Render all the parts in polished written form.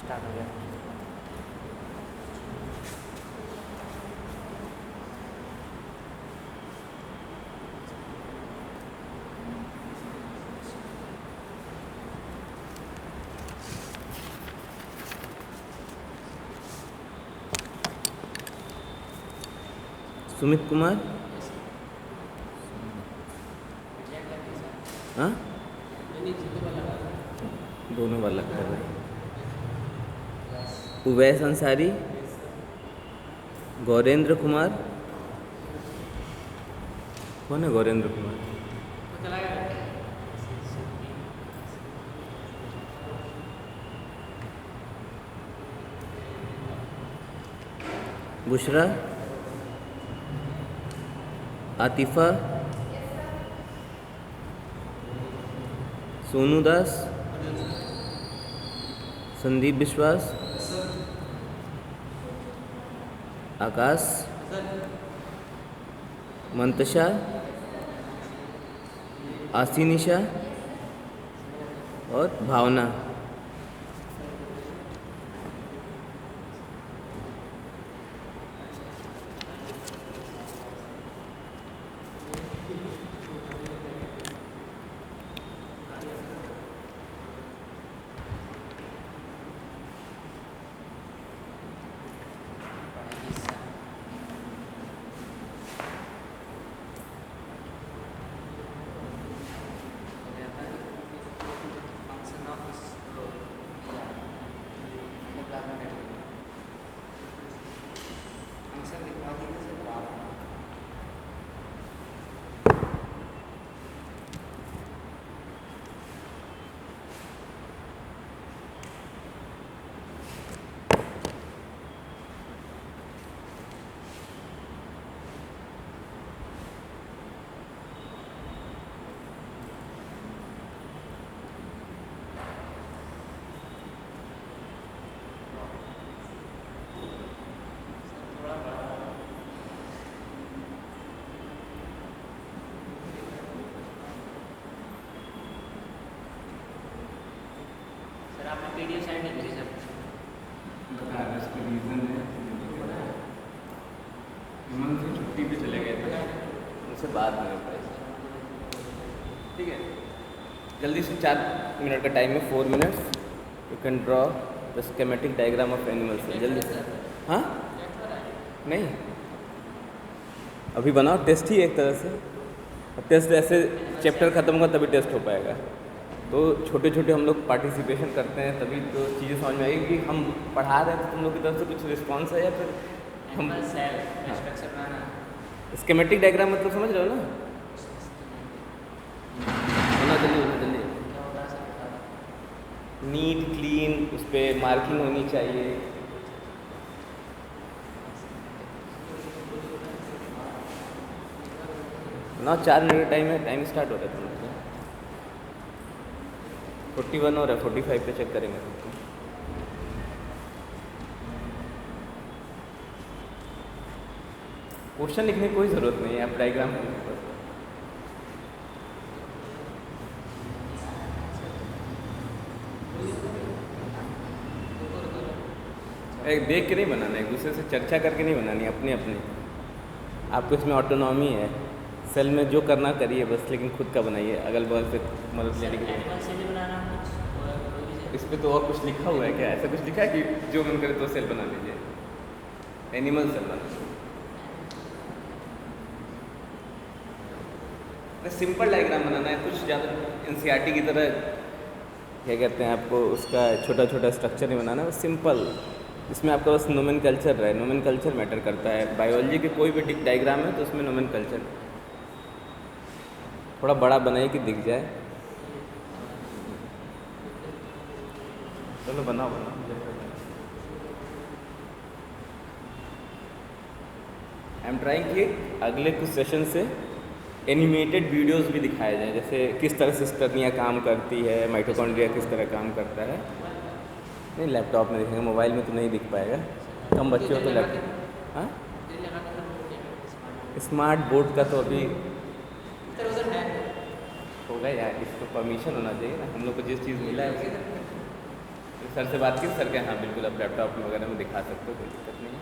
Start हो गया। सुमित कुमार, हाँ दोनों वाला कर रहे हैं। उवैस अंसारी, गौरेंद्र कुमार, कौन है गौरेंद्र कुमार? बुशरा, आतिफा, सोनू दास, संदीप विश्वास, आकाश, मंतशा, आसीनिशा और भावना। सर आपने पीडीएफ सेंड नहीं की सर? छुट्टी पे चले गए थे, उनसे बात नहीं हो पाई। ठीक है, जल्दी से 4 मिनट का टाइम है, 4 minutes. You can draw the schematic diagram of animals. जल्दी से। हाँ नहीं, अभी बनाओ, टेस्ट ही एक तरह से। टेस्ट ऐसे चैप्टर ख़त्म होगा तभी टेस्ट हो पाएगा। तो छोटे छोटे हम लोग पार्टिसिपेशन करते हैं तभी तो चीज़ें समझ में आएगी कि हम पढ़ा रहे हैं तो तुम लोग की तरफ से कुछ रिस्पॉन्स है या फिर हम स्ट्रक्चर बनाना। स्केमेटिक डायग्राम मतलब समझ रहे हो ना? होना जल्दी, होना जल्दी, क्या होता है सर बता दो। नीट क्लीन, उस पर मार्किंग होनी चाहिए। ना 4 मिनट टाइम है, टाइम स्टार्ट हो रहा है। 41 और 45 पे चेक करेंगे। क्वेश्चन लिखने की कोई ज़रूरत नहीं है, आप डायग्राम एक देख के नहीं बनाना है, एक दूसरे से चर्चा करके नहीं बनानी, अपने अपने। आपको इसमें ऑटोनॉमी है, सेल में जो करना करिए बस, लेकिन खुद का बनाइए, अगल बगल से मदद लेने के लिए। एनिमल से भी बनाना कुछ और कोई भी इस पे तो और कुछ लिखा हुआ है क्या? ऐसा कुछ लिखा है कि जो मन करे तो सेल बना लीजिए, एनिमल सेल बना लीजिए। सिंपल डायग्राम बनाना है, कुछ ज़्यादा एनसीईआरटी की तरह क्या कहते हैं आपको उसका छोटा छोटा स्ट्रक्चर नहीं बनाना है, बस सिंपल। इसमें आपका बस नोमेनकल्चर रहे, नोमेनकल्चर मैटर करता है। बायोलॉजी के कोई भी डायग्राम है तो उसमें नोमेनकल्चर थोड़ा बड़ा बनाइए कि दिख जाए। चलो बनाओ बनाओ। आई एम ट्राइंग कि अगले कुछ सेशन से एनिमेटेड वीडियोस भी दिखाए जाएं, जैसे किस तरह से स्टर्निया काम करती है, माइटोकॉन्ड्रिया किस तरह काम करता है। नहीं, लैपटॉप में दिखेंगे, मोबाइल में तो नहीं दिख पाएगा, कम बच्चे हो तो लैपटॉप। हाँ, स्मार्ट बोर्ड का तो अभी होगा यार, इसको परमिशन होना चाहिए ना, हम लोग को जिस चीज़ मिला है सर से बात की, सर के हाँ बिल्कुल आप लैपटॉप वगैरह में दिखा सकते हो, कोई दिक्कत नहीं है।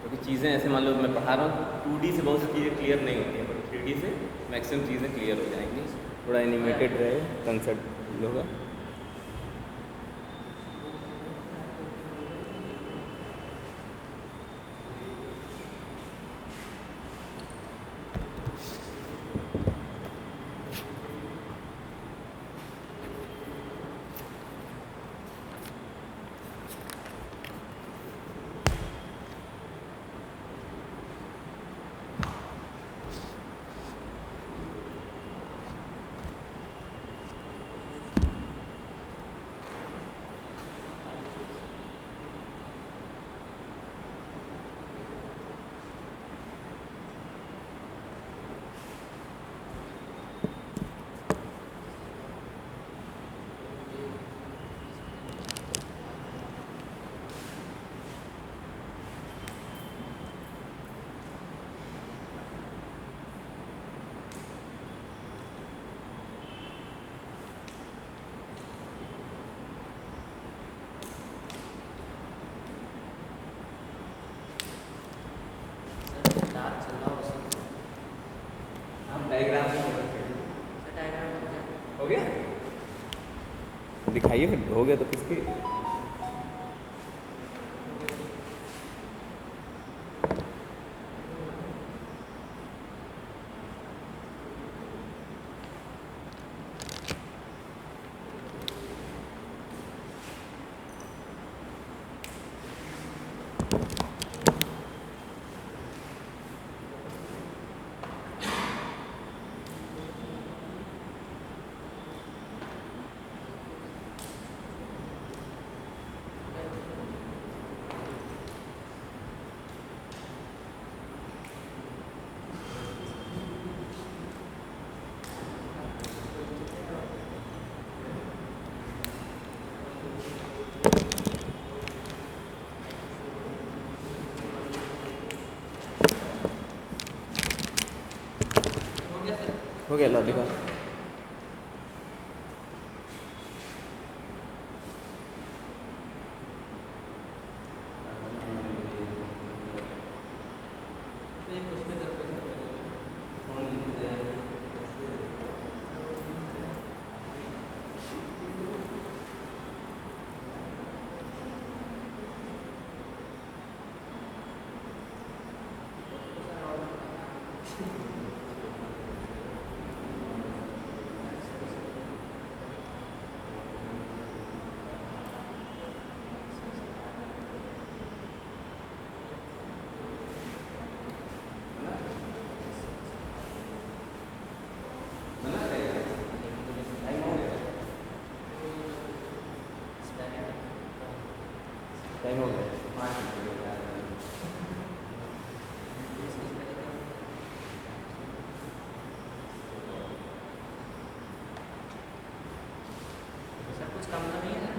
क्योंकि चीज़ें ऐसे मान लो मैं पढ़ा रहा हूँ 2D से बहुत सी चीज़ें क्लियर नहीं होती हैं, बट 3D से मैक्सिमम चीज़ें क्लियर हो जाएंगी। थोड़ा एनिमेटेड रहे कंसेप्ट होगा। डार्क चल रहा हो उसी हम डायग्राम से डायग्राम हो गया, दिखाइए फिर हो गया तो किसकी। हो गया, लो दिखा। टाइम हो गया। सब कुछ कम तो नहीं है।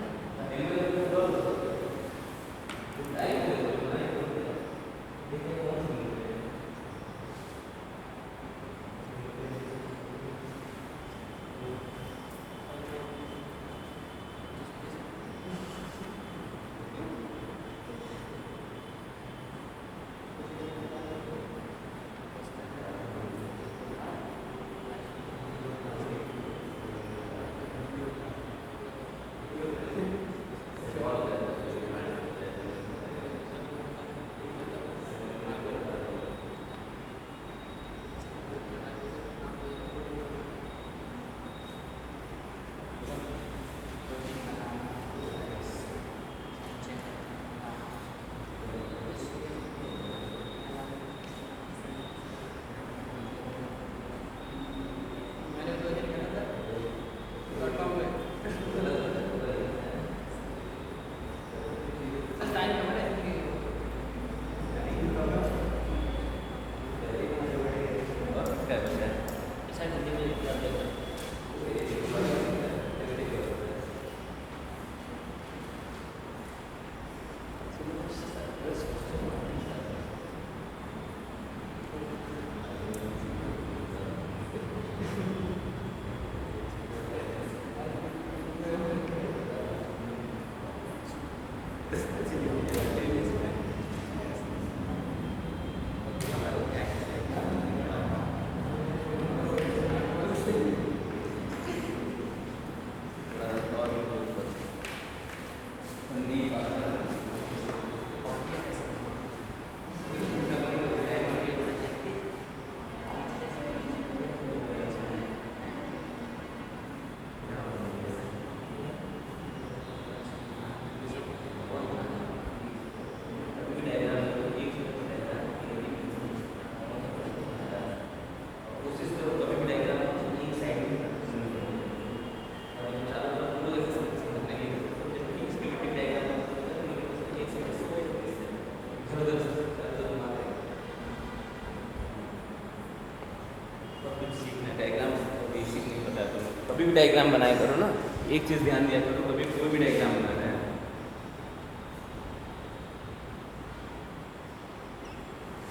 कभी भी डायग्राम बनाया करो ना, एक चीज़ ध्यान दिया करो, कभी कोई भी डायग्राम बनाना है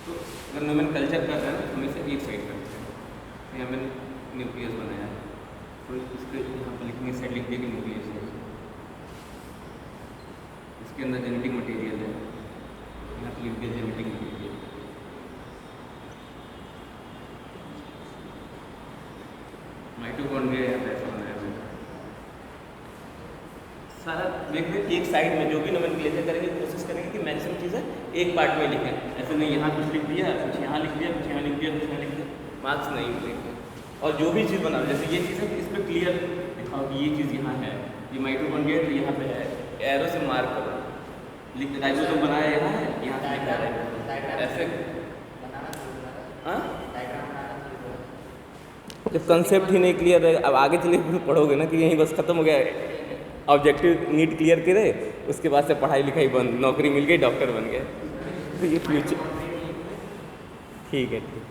तो अगर नोमेनकल्चर कर रहे हैं तो हमेशा एक साइड करते हैं। यहाँ मैंने न्यूक्लियस बनाया तो इसके यहाँ पर लिखेंगे, साइड लिख दिया कि न्यूक्लियस है, इसके अंदर जेनेटिक मटेरियल है, यहाँ पर लिख दिया जेनेटिक मटेरियल। माइटोकॉन्ड्रिया यहाँ पे ऐसा बनाया हुआ है सारा। देखिए एक साइड में जो भी नोमेनक्लेचर करेंगे कोशिश करेंगे कि मैक्सिमम चीज़ें एक पार्ट में लिखें, ऐसे नहीं यहाँ कुछ लिख दिया, कुछ यहाँ लिख दिया, कुछ यहाँ लिख दिया, कुछ यहाँ लिख दिया, मार्क्स नहीं मिलेंगे। और जो भी चीज़ बनाओ, जैसे ये चीज़ है कि इस पर क्लियर दिखाओ कि ये चीज़ यहाँ है, ये माइटोकॉन्ड्रिया तो यहाँ पे है, एरो से मार्क करो, लिख राइबोसोम बनाया यहाँ है, यहाँ से लिखा है ऐसे। हाँ, जब कंसेप्ट ही नहीं क्लियर रहेगा, अब आगे चलिए पढ़ोगे ना कि यहीं बस खत्म हो गया, ऑब्जेक्टिव नीट क्लियर करे, उसके बाद से पढ़ाई लिखाई बंद, नौकरी मिल गई, डॉक्टर बन गए, तो ये फ्यूचर ठीक है। ठीक,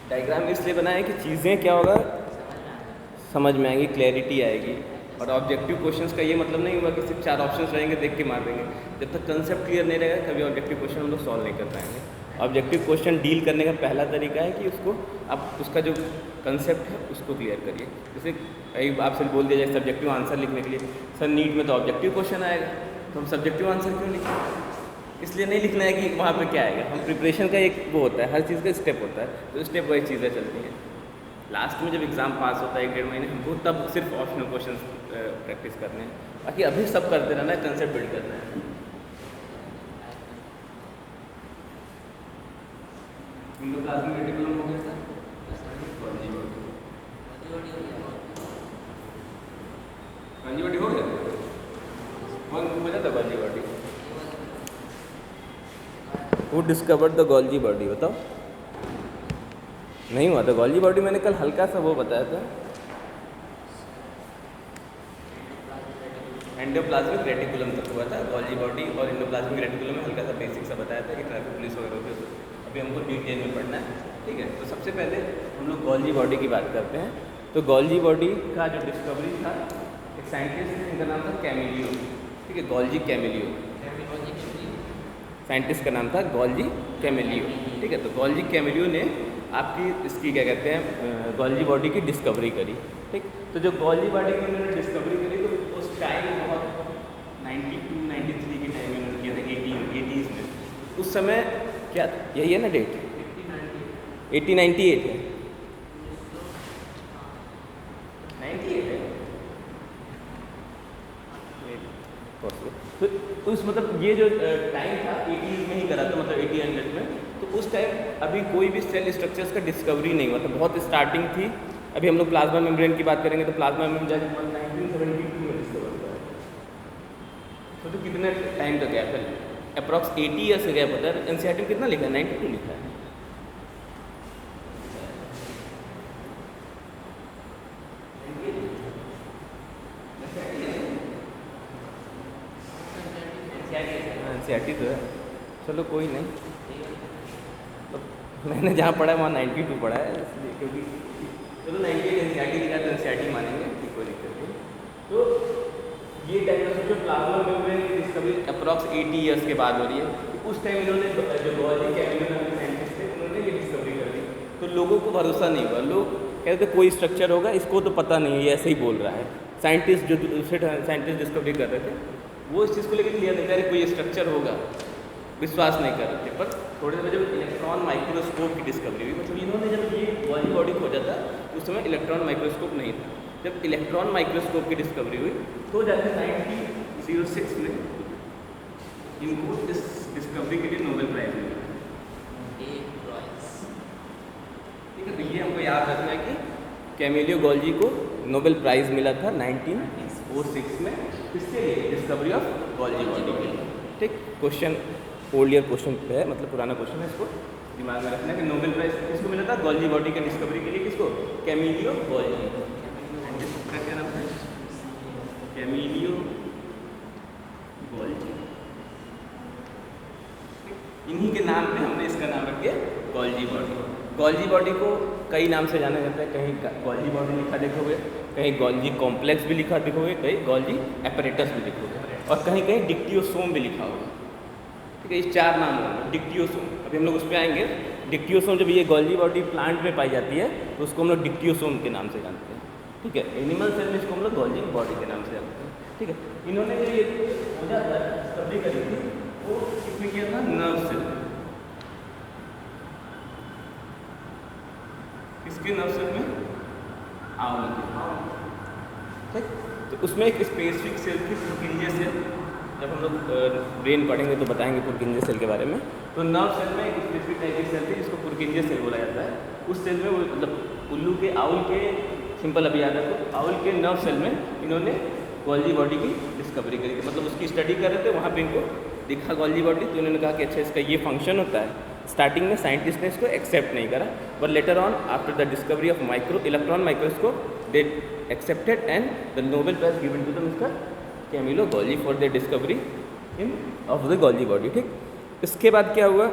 डायग्राम इसलिए बनाया कि चीज़ें क्या होगा समझ में आएंगी, क्लैरिटी आएगी। और ऑब्जेक्टिव क्वेश्चंस का ये मतलब नहीं हुआ कि सिर्फ 4 ऑप्शंस रहेंगे देख के मार देंगे। जब तक कंसेप्ट क्लियर नहीं रहेगा कभी ऑब्जेक्टिव क्वेश्चन हम लोग सॉल्व नहीं कर पाएंगे। ऑब्जेक्टिव क्वेश्चन डील करने का पहला तरीका है कि उसको आप उसका जो कंसेप्ट है उसको क्लियर करिए। जैसे कई आपसे बोल दिया जाए सब्जेक्टिव आंसर लिखने के लिए, सर नीट में तो ऑब्जेक्टिव क्वेश्चन आएगा, तो हम सब्जेक्टिव आंसर क्यों लिखें? इसलिए नहीं लिखना है कि वहाँ पे क्या आएगा। हम प्रिपरेशन का एक वो होता है, हर चीज़ का स्टेप होता है, तो स्टेप वाइज चीज़ें चलती हैं। लास्ट में जब एग्ज़ाम पास होता है 1-1.5 महीने हमको, तब सिर्फ ऑप्शनल क्वेश्चन प्रैक्टिस करने हैं, बाकी अभी सब करते रहना है, कंसेप्ट बिल्ड करना है। इंडोप्लाज्मिक रेटिकुलम हो गया था, गॉल्जी बॉडी हो गया, कौन बजा था Golgi body? Who discovered the Golgi body? बताओ, नहीं हुआ था गॉल्जी बॉडी। मैंने कल हल्का सा वो बताया था, एंडोप्लाज्मिक रेटिकुलम तक हुआ था। गॉल्जी बॉडी और एंडोप्लाज्मिक रेटिकुलम में हल्का सा बेसिक सा बताया था कि ट्रैफिक पुलिस वगैरह होती है, अभी हमको डिटेल में पढ़ना है, ठीक है। तो सबसे पहले हम लोग गॉल्जी बॉडी की बात करते हैं। तो गॉल्जी बॉडी का जो डिस्कवरी था, एक साइंटिस्ट है जिनका नाम था कैमिलियो, ठीक है, गॉल्जी कैमिलियो, साइंटिस्ट का नाम था गॉल्जी कैमिलियो, ठीक है। तो गॉल्जी कैमिलियो ने आपकी इसकी क्या कहते हैं गॉल्जी बॉडी की डिस्कवरी करी, ठीक। तो जो गॉल्जी बॉडी की उन्होंने डिस्कवरी करी तो उस टाइम बहुत 92-93 के टाइम में उन्होंने किया था, 80s में। उस समय क्या यही है ना डेट, 1898 है, 98 है। तो उस मतलब ये जो टाइम था 80s में ही करा था, मतलब 1800 में। तो उस टाइम अभी कोई भी सेल स्ट्रक्चर्स का डिस्कवरी नहीं हुआ था, बहुत स्टार्टिंग थी। अभी हम लोग प्लाज्मा मेम्ब्रेन की बात करेंगे तो प्लाज्मा मेम्ब्रेन जाके 1972 में डिस्कवर हुआ है। तो कितने टाइम का गैप है, अप्रॉक्स 80 ईयर्स का गैप होता है। एनसीईआरटी में कितना लिखा है, 92 लिखा है। एनसीईआरटी तो है, चलो कोई नहीं। तो मैंने जहाँ पढ़ा है वहाँ 92 पढ़ा है, इसलिए क्योंकि चलो 98 एनसीईआरटी लिखा है तो एनसीईआरटी मानेंगे कि कोई दिक्कत नहीं। तो ये टाइम जो प्लाज्मा मेम्ब्रेन की डिस्कवरी अप्रॉक्स 80 ईयर्स के बाद हो रही है। तो उस टाइम इन्होंने जो गॉल्जी कैमिलियो साइंटिस्ट थे उन्होंने ये डिस्कवरी कर दी। तो लोगों को भरोसा नहीं हुआ, लोग कहते कोई स्ट्रक्चर होगा, इसको तो पता नहीं है, ये ऐसे ही बोल रहा है। साइंटिस्ट जो दूसरे साइंटिस्ट डिस्कवरी कर रहे थे वो इस चीज़ को लेकर क्लियर नहीं कर रहे, कोई स्ट्रक्चर होगा, विश्वास नहीं कर रहे थे। पर थोड़े देर जब इलेक्ट्रॉन माइक्रोस्कोप की डिस्कवरी हुई, मतलब इन्होंने जब ये गॉल्जी बॉडी खोजा था उस समय इलेक्ट्रॉन माइक्रोस्कोप नहीं था। जब इलेक्ट्रॉन माइक्रोस्कोप की डिस्कवरी हुई तो जाकर 1906 में इनको इस डिस्कवरी के लिए नोबेल प्राइज मिला, ठीक है। तो ये हमको याद रखना है कि कैमिलियो गॉल्जी को नोबेल प्राइज़ मिला था 1906 में, किसके लिए, डिस्कवरी ऑफ गॉल्जी बॉडी के लिए, ठीक। क्वेश्चन ओल्ड ईयर क्वेश्चन पे है, मतलब पुराना क्वेश्चन है, इसको दिमाग में रखना है कि नोबेल प्राइज़ किसको मिला था, गॉल्जी बॉडी के डिस्कवरी के लिए, किसको, कैमिलियो गॉल्जी। क्या नाम है, कैमिलियो गॉल्जी, इन्हीं के नाम पे हमने इसका नाम रख दिया गोल्जी बॉडी। गोल्जी बॉडी को कई नाम से जाना जाता है, कहीं गोल्जी बॉडी लिखा देखोगे, कहीं गोल्जी कॉम्प्लेक्स भी लिखा देखोगे, कहीं गोल्जी एपरेटस भी लिखोगे, और कहीं कहीं डिक्टियोसोम भी लिखा होगा। ठीक है, इस 4 नाम होंगे। डिक्टियोसोम, अभी हम लोग उस पर आएंगे। डिक्टियोसोम, जब ये गोल्जी बॉडी प्लांट में पाई जाती है तो उसको हम लोग डिक्टियोसोम के नाम से जानते हैं। ठीक है, एनिमल सेल में इसको हम लोग गोल्जी बॉडी के नाम से जानते हैं। ठीक है, इन्होंने जो ये वजह डिस्कवरी करी थी वो किसने किया था? Nerve cell. किसके नर्व सेल में? आउल के। ठीक, तो उसमें एक स्पेसिफिक सेल थी पुर्किंजे सेल। जब हम लोग ब्रेन पढ़ेंगे तो बताएंगे पुर्किंजे सेल के बारे में। तो नर्व सेल में एक स्पेसिफिक टाइप की सेल थी जिसको पुर्किंजे सेल बोला जाता है। उस सेल में वो मतलब उल्लू के, आउल के, सिंपल अभी याद है तो आउल के नर्व सेल में इन्होंने गोल्जी बॉडी की डिस्कवरी करी थी। मतलब उसकी स्टडी कर रहे थे, वहाँ पे इनको दिखा गोल्जी बॉडी, तो इन्होंने कहा कि अच्छा इसका ये फंक्शन होता है। स्टार्टिंग में साइंटिस्ट ने इसको एक्सेप्ट नहीं करा, but later on after the discovery of electron microscope they accepted and the Nobel prize given to the mister Camillo Golgi for the discovery in of the Golgi body. ठीक, इसके बाद क्या हुआ,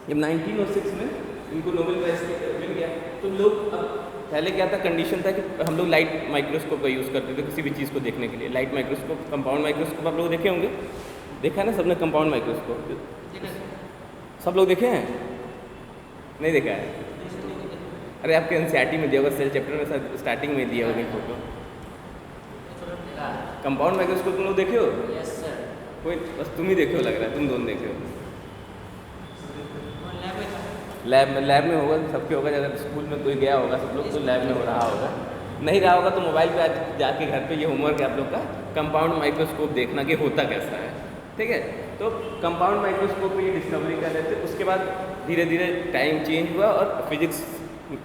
जब 1906 में इनको नोबेल प्राइज मिल गया तो लोग, अब पहले क्या था, कंडीशन था कि हम लोग लाइट माइक्रोस्कोप का यूज़ करते थे किसी भी चीज़ को देखने के लिए। लाइट माइक्रोस्कोप, कंपाउंड माइक्रोस्कोप आप लोग देखे होंगे, देखा है ना सबने कंपाउंड माइक्रोस्कोप? सब लोग देखे हैं? नहीं देखा है? अरे आपके एनसीईआरटी में दिया होगा, सेल चैप्टर में स्टार्टिंग में दिया होगा फोटो। कंपाउंड माइक्रोस्कोप तुम लोग देखे हो? Yes sir. कोई बस तुम ही देखे हो लग रहा है, तुम दोनों देखे हो। लैब में होगा, सबके होगा। अगर स्कूल में कोई गया होगा सब लोग तो लैब में हो रहा होगा, नहीं रहा होगा तो मोबाइल पे आज जाके घर पे ये होमवर्क है आप लोग का, कंपाउंड माइक्रोस्कोप देखना कि होता कैसा है। ठीक है, तो कंपाउंड माइक्रोस्कोप में ये डिस्कवरी कर रहे थे। उसके बाद धीरे धीरे टाइम चेंज हुआ और फिजिक्स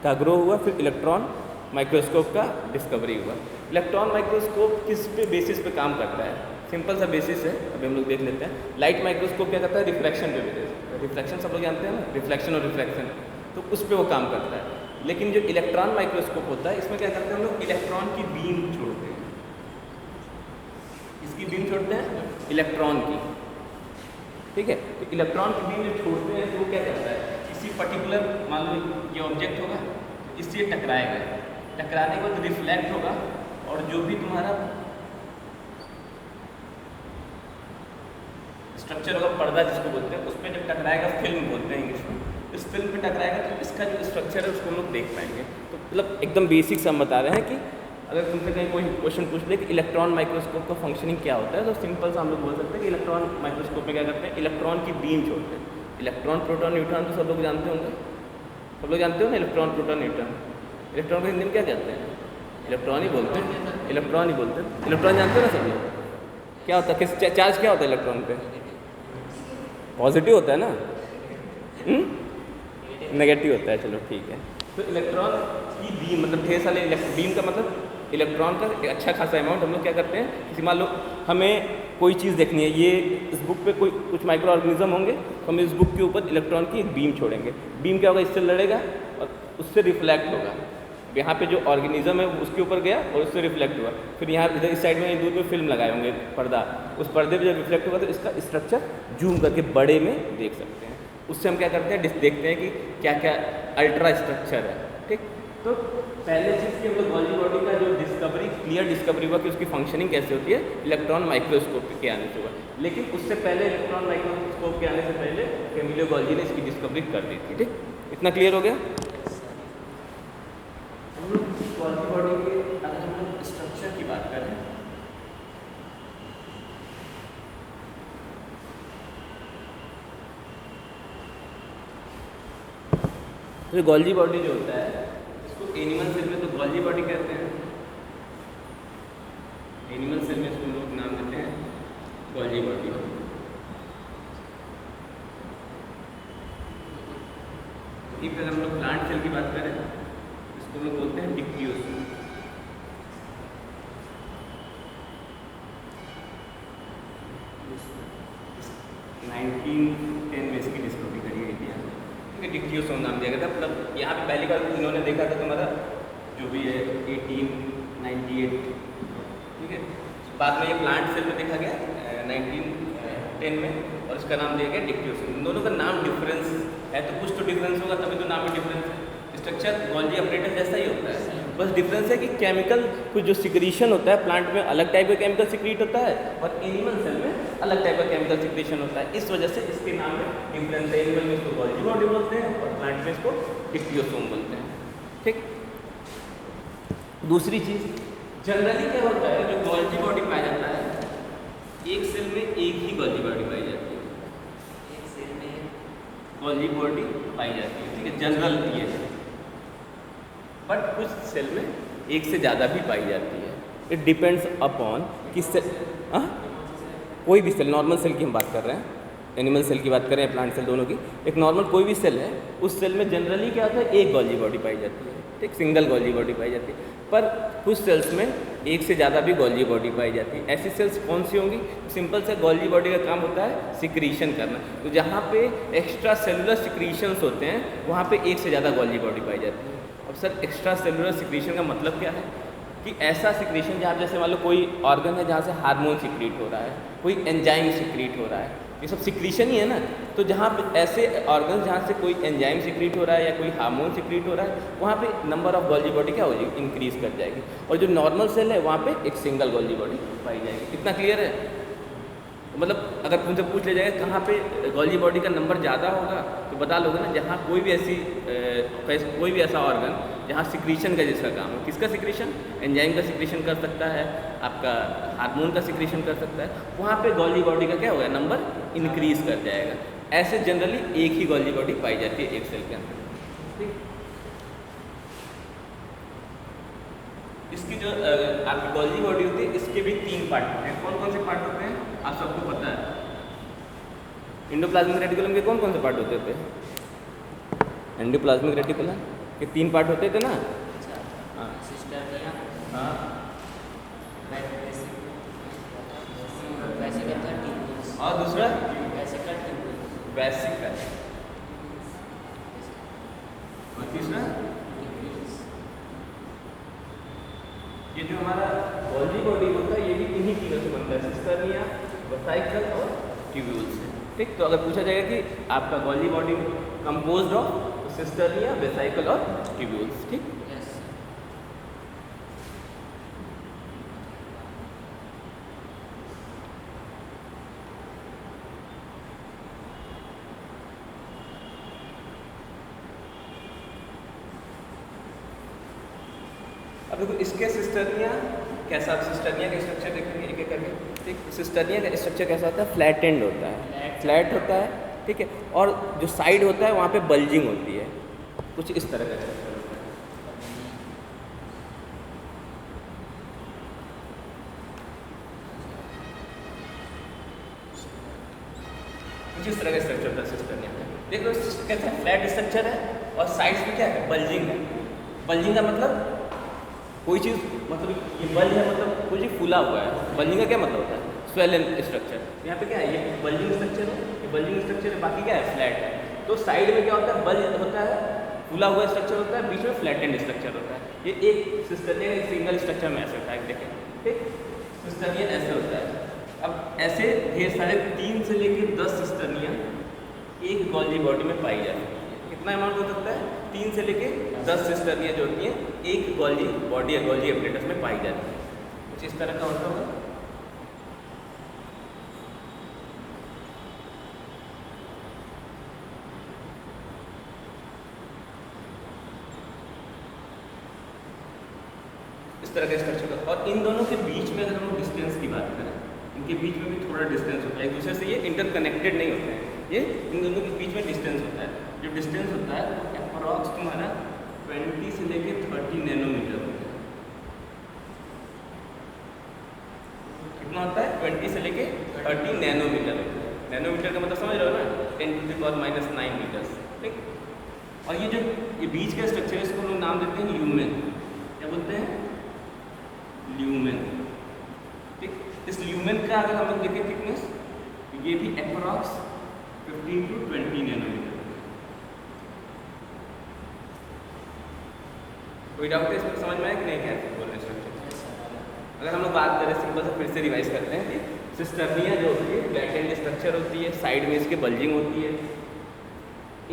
का ग्रो हुआ, फिर इलेक्ट्रॉन माइक्रोस्कोप का डिस्कवरी हुआ। इलेक्ट्रॉन माइक्रोस्कोप किस पे बेसिस पे काम करता है? सिंपल सा बेसिस है, अभी हम लोग देख लेते हैं। लाइट माइक्रोस्कोप क्या करता है? रिफ्रैक्शन पे बेसिस, रिफ्लेक्शन सब लोग जानते हैं ना, रिफ्लेक्शन और रिफ्रैक्शन, तो उस पर वो काम करता है। लेकिन जो इलेक्ट्रॉन माइक्रोस्कोप होता है इसमें क्या करते हैं हम लोग? इलेक्ट्रॉन की बीम छोड़ते हैं। इसकी बीम छोड़ते हैं इलेक्ट्रॉन की। ठीक है, तो इलेक्ट्रॉन की बीम जब छोड़ते हैं तो वो क्या करता है, किसी पर्टिकुलर, मान लो ये ऑब्जेक्ट होगा, इससे टकराएगा, टकराने के बाद रिफ्लेक्ट होगा, और जो भी तुम्हारा स्ट्रक्चर होगा, पर्दा जिसको बोलते हैं, उस पर जब टकराएगा, फिल्म बोलते हैं इंग्लिश में, इस फिल्म पे टकराएगा तो इसका जो स्ट्रक्चर है उसको हम लोग देख पाएंगे। तो मतलब एकदम बेसिक से हम बता रहे हैं कि अगर तुमसे कहीं कोई क्वेश्चन पूछ ले कि इलेक्ट्रॉन माइक्रोस्कोप का फंक्शनिंग क्या होता है, तो सिंपल सा हम लोग बोल सकते हैं कि इलेक्ट्रॉन माइक्रोस्कोप में क्या करते हैं, इलेक्ट्रॉन की बीम छोड़ते हैं। इलेक्ट्रॉन, प्रोटॉन, न्यूट्रॉन तो सब लोग जानते होंगे, सब लोग जानते हो ना, इलेक्ट्रॉन, प्रोटॉन, न्यूट्रॉन। इलेक्ट्रॉन को हिंदी में क्या कहते हैं? इलेक्ट्रॉन ही बोलते हैं, इलेक्ट्रॉन ही बोलते हैं। इलेक्ट्रॉन जानते हो ना सब लोग? क्या होता है, किस चार्ज क्या होता है इलेक्ट्रॉन पे? पॉजिटिव होता है ना, नेगेटिव होता है। चलो ठीक है, तो इलेक्ट्रॉन की बीम मतलब ढेर सारे बीम का मतलब इलेक्ट्रॉन का एक अच्छा खासा अमाउंट हम लोग क्या करते हैं, किसी मान लो हमें कोई चीज़ देखनी है, ये इस बुक पे कोई कुछ माइक्रो ऑर्गेनिज्म होंगे, तो हम इस बुक के ऊपर इलेक्ट्रॉन की एक बीम छोड़ेंगे। बीम क्या होगा, इससे लड़ेगा और उससे रिफ्लेक्ट होगा। यहाँ पे जो ऑर्गेनिज्म है उसके ऊपर गया और उससे रिफ्लेक्ट हुआ, फिर यहाँ इधर इस साइड में दूर में फिल्म लगाए होंगे, पर्दा, उस पर्दे पे जब रिफ्लेक्ट होगा तो इसका स्ट्रक्चर जूम करके बड़े में देख सकते हैं। उससे हम क्या करते हैं, देखते हैं कि क्या क्या अल्ट्रा स्ट्रक्चर है। ठीक, तो पहले चीज़ की हम लोग गोल्जी बॉडी का जो डिस्कवरी, क्लियर डिस्कवरी हुआ कि उसकी फंक्शनिंग कैसे होती है, इलेक्ट्रॉन माइक्रोस्कोप के आने से हुआ। लेकिन उससे पहले इलेक्ट्रॉन माइक्रोस्कोप के आने से पहले कैमिलो गोल्जी ने इसकी डिस्कवरी कर दी थी। ठीक, इतना क्लियर हो गया। हम लोग गोल्जी बॉडी के अगर हम लोग स्ट्रक्चर की बात करें, तो गोल्जी बॉडी जो होता है इसको एनिमल सेल में तो गोल्जी बॉडी कहते हैं, एनिमल सेल में इसको लोग नाम देते हैं गोल्जी बॉडी। इसी पर हम लोग प्लांट सेल की बात करें इसको हम लोग बोलते हैं डिक्टियोसोम। में इसकी डिस्कवरी करी गई थी, डिक्टियोसोम नाम दिया गया था। मतलब यहाँ पे पहली बार इन्होंने देखा था तुम्हारा जो भी है 1898, ठीक है। बाद में ये प्लांट सेल में देखा गया 19 10 में, और इसका नाम दिया गया डिक्टियोसोम। इन दोनों का नाम डिफरेंस है, तो कुछ तो डिफरेंस होगा, तभी तो नाम में डिफरेंस है। स्ट्रक्चर गोल्जी अपरेटस जैसा ही होता है, बस डिफरेंस है कि केमिकल कुछ जो सिक्रीशन होता है प्लांट में अलग टाइप का केमिकल सिक्रीट होता है, और एनिमल सेल में अलग टाइप का केमिकल सिक्रीशन होता है। इस वजह से इसके नाम में डिफरेंस है। एनिमल में इसको गोल्जी बॉडी बोलते हैं और प्लांट में इसको डिक्टियोसोम बोलते हैं। ठीक। दूसरी चीज़, जनरली क्या होता है, जो गोल्जी बॉडी पाया जाता है, एक सेल में एक ही गोल्जी बॉडी पाई जाती है, एक सेल में गोल्जी बॉडी पाई जाती है, ठीक है, जनरल ये है। बट कुछ सेल में एक से ज़्यादा भी पाई जाती है। इट डिपेंड्स अपॉन किस सेल, कोई भी सेल, नॉर्मल सेल की हम बात कर रहे हैं, एनिमल सेल की बात कर रहे हैं, प्लांट सेल, दोनों की। एक नॉर्मल कोई भी सेल है, उस सेल में जनरली क्या होता है, एक गोल्जी बॉडी पाई जाती है, ठीक, सिंगल गोल्जी बॉडी पाई जाती है। पर कुछ सेल्स में एक से ज़्यादा भी गोल्जी बॉडी पाई जाती है। ऐसी सेल्स कौन सी होंगी? सिंपल से गोल्जी बॉडी का काम होता है सिक्रीशन करना, तो जहाँ पे एक्स्ट्रा सेलुलर सिक्रीशंस होते हैं वहाँ पे एक से ज़्यादा गोल्जी बॉडी पाई जाती है। अब सर एक्स्ट्रा सेलुलर सिक्रीशन का मतलब क्या है? कि ऐसा सिक्रीशन जहाँ जैसे मान लो कोई ऑर्गन है जहाँ से हार्मोन सिक्रीट हो रहा है, कोई एंजाइम सिक्रीट हो रहा है, ये सब सिक्रीशन ही है ना। तो जहाँ पे ऐसे ऑर्गन जहाँ से कोई एंजाइम सिक्रीट हो रहा है या कोई हार्मोन सिक्रीट हो रहा है, वहाँ पे नंबर ऑफ गोल्जी बॉडी क्या हो जाएगी, इंक्रीज कर जाएगी। और जो नॉर्मल सेल है वहाँ पे एक सिंगल गोल्जी बॉडी पाई जाएगी। इतना क्लियर है? मतलब अगर तुमसे पूछ लिया जाएगा कहाँ पे गोल्जी बॉडी का नंबर ज़्यादा होगा, तो बता लोगे ना, जहाँ कोई भी ऐसी कोई भी ऐसा ऑर्गन जहाँ सिक्रीशन का जिसका काम है। किसका सिक्रीशन? एंजाइम का सिक्रीशन कर सकता है, आपका हार्मोन का सिक्रीशन कर सकता है, वहाँ पे गोल्जी बॉडी का क्या होगा, नंबर इंक्रीज कर जाएगा। ऐसे जनरली एक ही गोल्जी बॉडी पाई जाती है एक सेल के अंदर, ठीक। इसकी जो आपकी गोल्जी बॉडी होती है, इसके भी 3 पार्ट होते हैं। कौन कौन से पार्ट होते हैं आप सबको पता है? एंडोप्लाज्मिक रेटिकुलम के कौन कौन से पार्ट होते थे? एंडोप्लाज्मिक रेटिकुलम के 3 पार्ट होते थे ना। हाँ सिस्टर्निया, हाँ, वेसिकल ट्यूब्यूल्स, और दूसरा वेसिकल ट्यूब्यूल्स, वेसिकल, और तीसरा ये जो हमारा गोल्जी बॉडी होता है ये भी इन्हीं तीनों से बनता है, सिस्टर्निया, वेसिकल और ट्यूब्यूल्स से, ठीक। तो अगर पूछा जाएगा कि आपका Golgi body composed of cisternae, vesicle और ट्यूब्यूल्स, ठीक। यस। अब देखो इसके सिस्टर्निया कैसा, आप सिस्टर्निया का स्ट्रक्चर देखेंगे एक एक करके, ठीक। सिस्टर्निया का स्ट्रक्चर कैसा होता है, फ्लैट एंड होता है, फ्लैट होता है, ठीक है। और जो साइड होता है वहाँ पे बल्जिंग होती है, कुछ इस तरह का स्ट्रक्चर होता है। कुछ इस तरह का स्ट्रक्चर होता है सिस्टर्निया का। देखो कैसा है, फ्लैट स्ट्रक्चर है और साइड्स में क्या है, बल्जिंग है। बल्जिंग का मतलब कोई चीज़, मतलब ये बल्ज है मतलब कोई चीज़ फूला हुआ है। बल्जिंग का क्या मतलब होता है, स्वेलन स्ट्रक्चर। यहाँ पे क्या है, ये बल्जिंग स्ट्रक्चर है, ये बल्जिंग स्ट्रक्चर है, बाकी क्या है, फ्लैट है। तो साइड में क्या होता है, बल्ज होता है, फूला हुआ स्ट्रक्चर होता है, बीच में फ्लैटेंड स्ट्रक्चर होता है। ये एक सिस्टर्निया एक सिंगल स्ट्रक्चर में ऐसे होता है, देखें, ठीक। सिस्टर्निया ऐसे होता है। अब ऐसे ढेर सारे 3 से लेकर 10 सिस्टर्निया एक गोल्जी बॉडी में पाई जाती है। कितना अमाउंट हो सकता है, 3 से लेके 10 सिस्टर्निया जो होती हैं एक गोल्जी बॉडी या गोल्जी अपरेटस में पाई जाती है। कुछ इस तरह का होता होगा। इस तरह का स्ट्रक्चर होता है। और इन दोनों के बीच में अगर हम लोग डिस्टेंस की बात करें, इनके बीच में भी थोड़ा डिस्टेंस होता है, एक दूसरे से ये इंटरकनेक्टेड नहीं होते हैं, ये इन दोनों के बीच में डिस्टेंस होता है। जो डिस्टेंस होता है वो अप्रॉक्स तुम्हारा 20 से लेके 30 नैनोमीटर होता है। कितना होता है, 20 से लेके 30 नैनोमीटर होता है। नैनोमीटर का मतलब समझ रहे हो ना, 10⁻⁻⁹ मीटर्स, ठीक। और ये जो ये बीच का स्ट्रक्चर है इसको लोग नाम देते हैं ल्यूमेन। क्या बोलते हैं, ल्यूमेन, ठीक। इस ल्यूमेन का अगर हम लोग देखें थिकनेस, ये भी अप्रॉक्स 15 to 20 नैनोमीटर। कोई डाउट है इसमें, समझ में आया कि नहीं, क्या बोल रहे हैं स्ट्रक्चर? अगर हम लोग बात करें सिंपल से, फिर से रिवाइज करते हैं कि सिस्टर्निया जो होती है फ्लैटेंड स्ट्रक्चर होती है, साइड में इसके बल्जिंग होती है।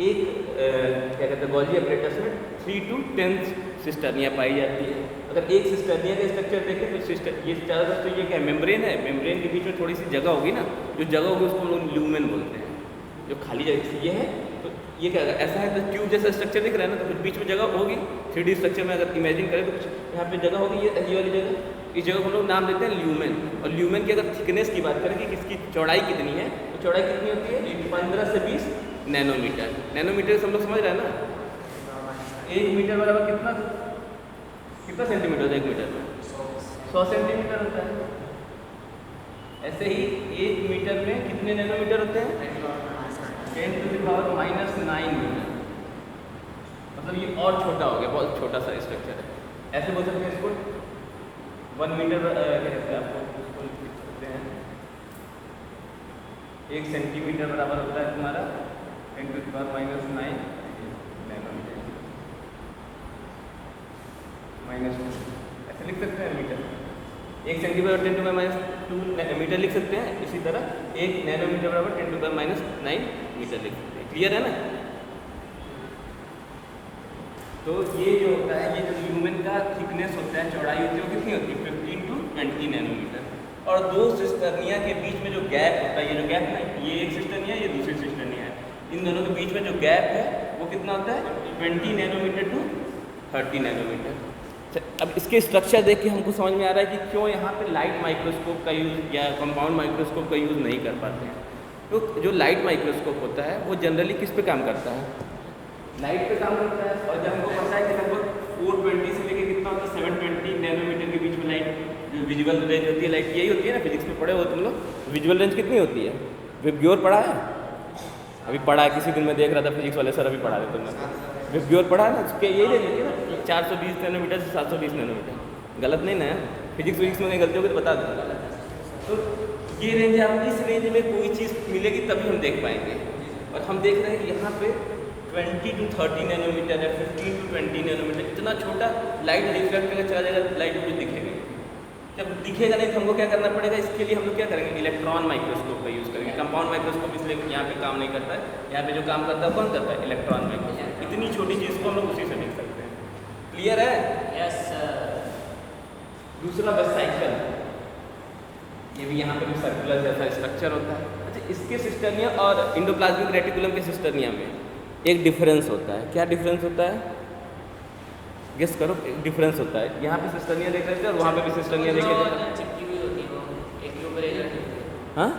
एक क्या कहते हैं गोल्जी अपरेटस में 3 to 10 सिस्टर्निया पाई जाती है। अगर एक सिस्टर्निया का स्ट्रक्चर देखें तो ये ज़्यादातर तो ये क्या मेम्ब्रेन है, मेम्ब्रेन के बीच में थोड़ी सी जगह होगी ना, जो जगह होगी उसको हम लोग ल्यूमेन बोलते हैं। जो खाली जगह ये है तो ये क्या ऐसा है तो ट्यूब जैसा स्ट्रक्चर दिख रहा है ना, तो कुछ बीच में जगह होगी। 3D स्ट्रक्चर में अगर इमेजिन करें तो कुछ यहाँ पे जगह होगी, ये वाली जगह, इस जगह को हम लोग नाम देते हैं ल्यूमेन। और ल्यूमेन की अगर थिकनेस की बात करें कि किसकी चौड़ाई कितनी है, तो चौड़ाई कितनी होती है 15 से 20 नैनोमीटर। नैनोमीटर से हम लोग समझ रहे हैं ना, 1 मीटर बराबर कितना सेंटीमीटर होता है 1 मीटर में? 100 सेंटीमीटर होता है। ऐसे ही 1 मीटर में कितने नैनोमीटर होते हैं? 10⁻⁹ मीटर। मतलब ये और छोटा हो गया, बहुत छोटा सा स्ट्रक्चर है। ऐसे बोल सकते हैं इसको 1 मीटर कहते हैं, आपको लिख सकते हैं 1 सेंटीमीटर बराबर होता है तुम्हारा 10⁻⁹ नैनोमीटर ऐसे लिख सकते हैं मीटर। 1 सेंटीमीटर 10⁻⁻² मीटर लिख सकते हैं। इसी तरह 1 नैनोमीटर बराबर 10⁻⁹ मीटर लिख सकते हैं। क्लियर है ना? तो ये जो होता है, ये जो ल्यूमेन का थिकनेस होता है, चौड़ाई होती है, वो कितनी होती है 15 to 20 नैनोमीटर। और दो सिस्टर्निया के बीच में जो गैप होता है, ये जो गैप है, ये एक सिस्टर्निया, ये दूसरी सिस्टर्निया है, इन दोनों के बीच में जो गैप है वो कितना होता है 20 नैनोमीटर to 30 नैनोमीटर। अब इसके स्ट्रक्चर देख के हमको समझ में आ रहा है कि क्यों यहाँ पे लाइट माइक्रोस्कोप का यूज़ या कंपाउंड माइक्रोस्कोप का यूज़ नहीं कर पाते हैं। तो जो लाइट माइक्रोस्कोप होता है वो जनरली किस पे काम करता है? लाइट पे काम करता है। और जब हमको पता है कि लगभग 420 से लेकर कितना होता है 720 नैनोमीटर के बीच में लाइट जो विजुअल रेंज होती है, लाइट यही होती है ना, फिजिक्स में पढ़े हो तुम लोग। विजुअल रेंज कितनी होती है? विबग्योर पढ़ा है? अभी पढ़ा है, किसी दिन मैं देख रहा था फिजिक्स वाले सर अभी पढ़ा रहे तुमने। विबग्योर पढ़ा है ना, उसके यही रेंज होती है ना 420 नैनोमीटर से 720 नैनोमीटर। गलत नहीं ना? फिजिक्स विजिक्स में कहीं गलती होगी तो बता दो। तो ये रेंज, आप इस रेंज में कोई चीज़ मिलेगी तभी हम देख पाएंगे। और हम देख रहे हैं कि यहाँ पे 20 to 30 नैनोमीटर है, 15 to 20 नैनोमीटर, इतना छोटा लाइट रिफ्लेक्ट करके चला जाएगा, लाइट कुछ दिखेगा। जब दिखेगा नहीं तो हमको क्या करना पड़ेगा? इसके लिए हम लोग क्या करेंगे? इलेक्ट्रॉन माइक्रोस्कोप का यूज़ करेंगे। कंपाउंड माइक्रोस्कोप इसलिए यहाँ पे काम नहीं करता है। यहाँ पे जो काम करता है कौन करता है? Electron microscope. इतनी छोटी चीज़ को हम लोग उसी से देख सकते हैं। क्लियर है? Yes sir. दूसरा वेसिकल, ये भी यहाँ पे भी सर्कुलर जैसा स्ट्रक्चर होता है। अच्छा, इसके सिस्टर्निया और इंडोप्लाज्मिक रेटिकुलम के सिस्टर्निया में एक डिफरेंस होता है। क्या डिफरेंस होता है? गेस करो। एक डिफरेंस होता है, यहाँ पे सिस्टर्निया देख रहे थे और वहाँ पे भी सिस्टर्निया देख रहे थे। चिपकी हुई होती है वो, एक के ऊपर एक रखी होती है। हाँ,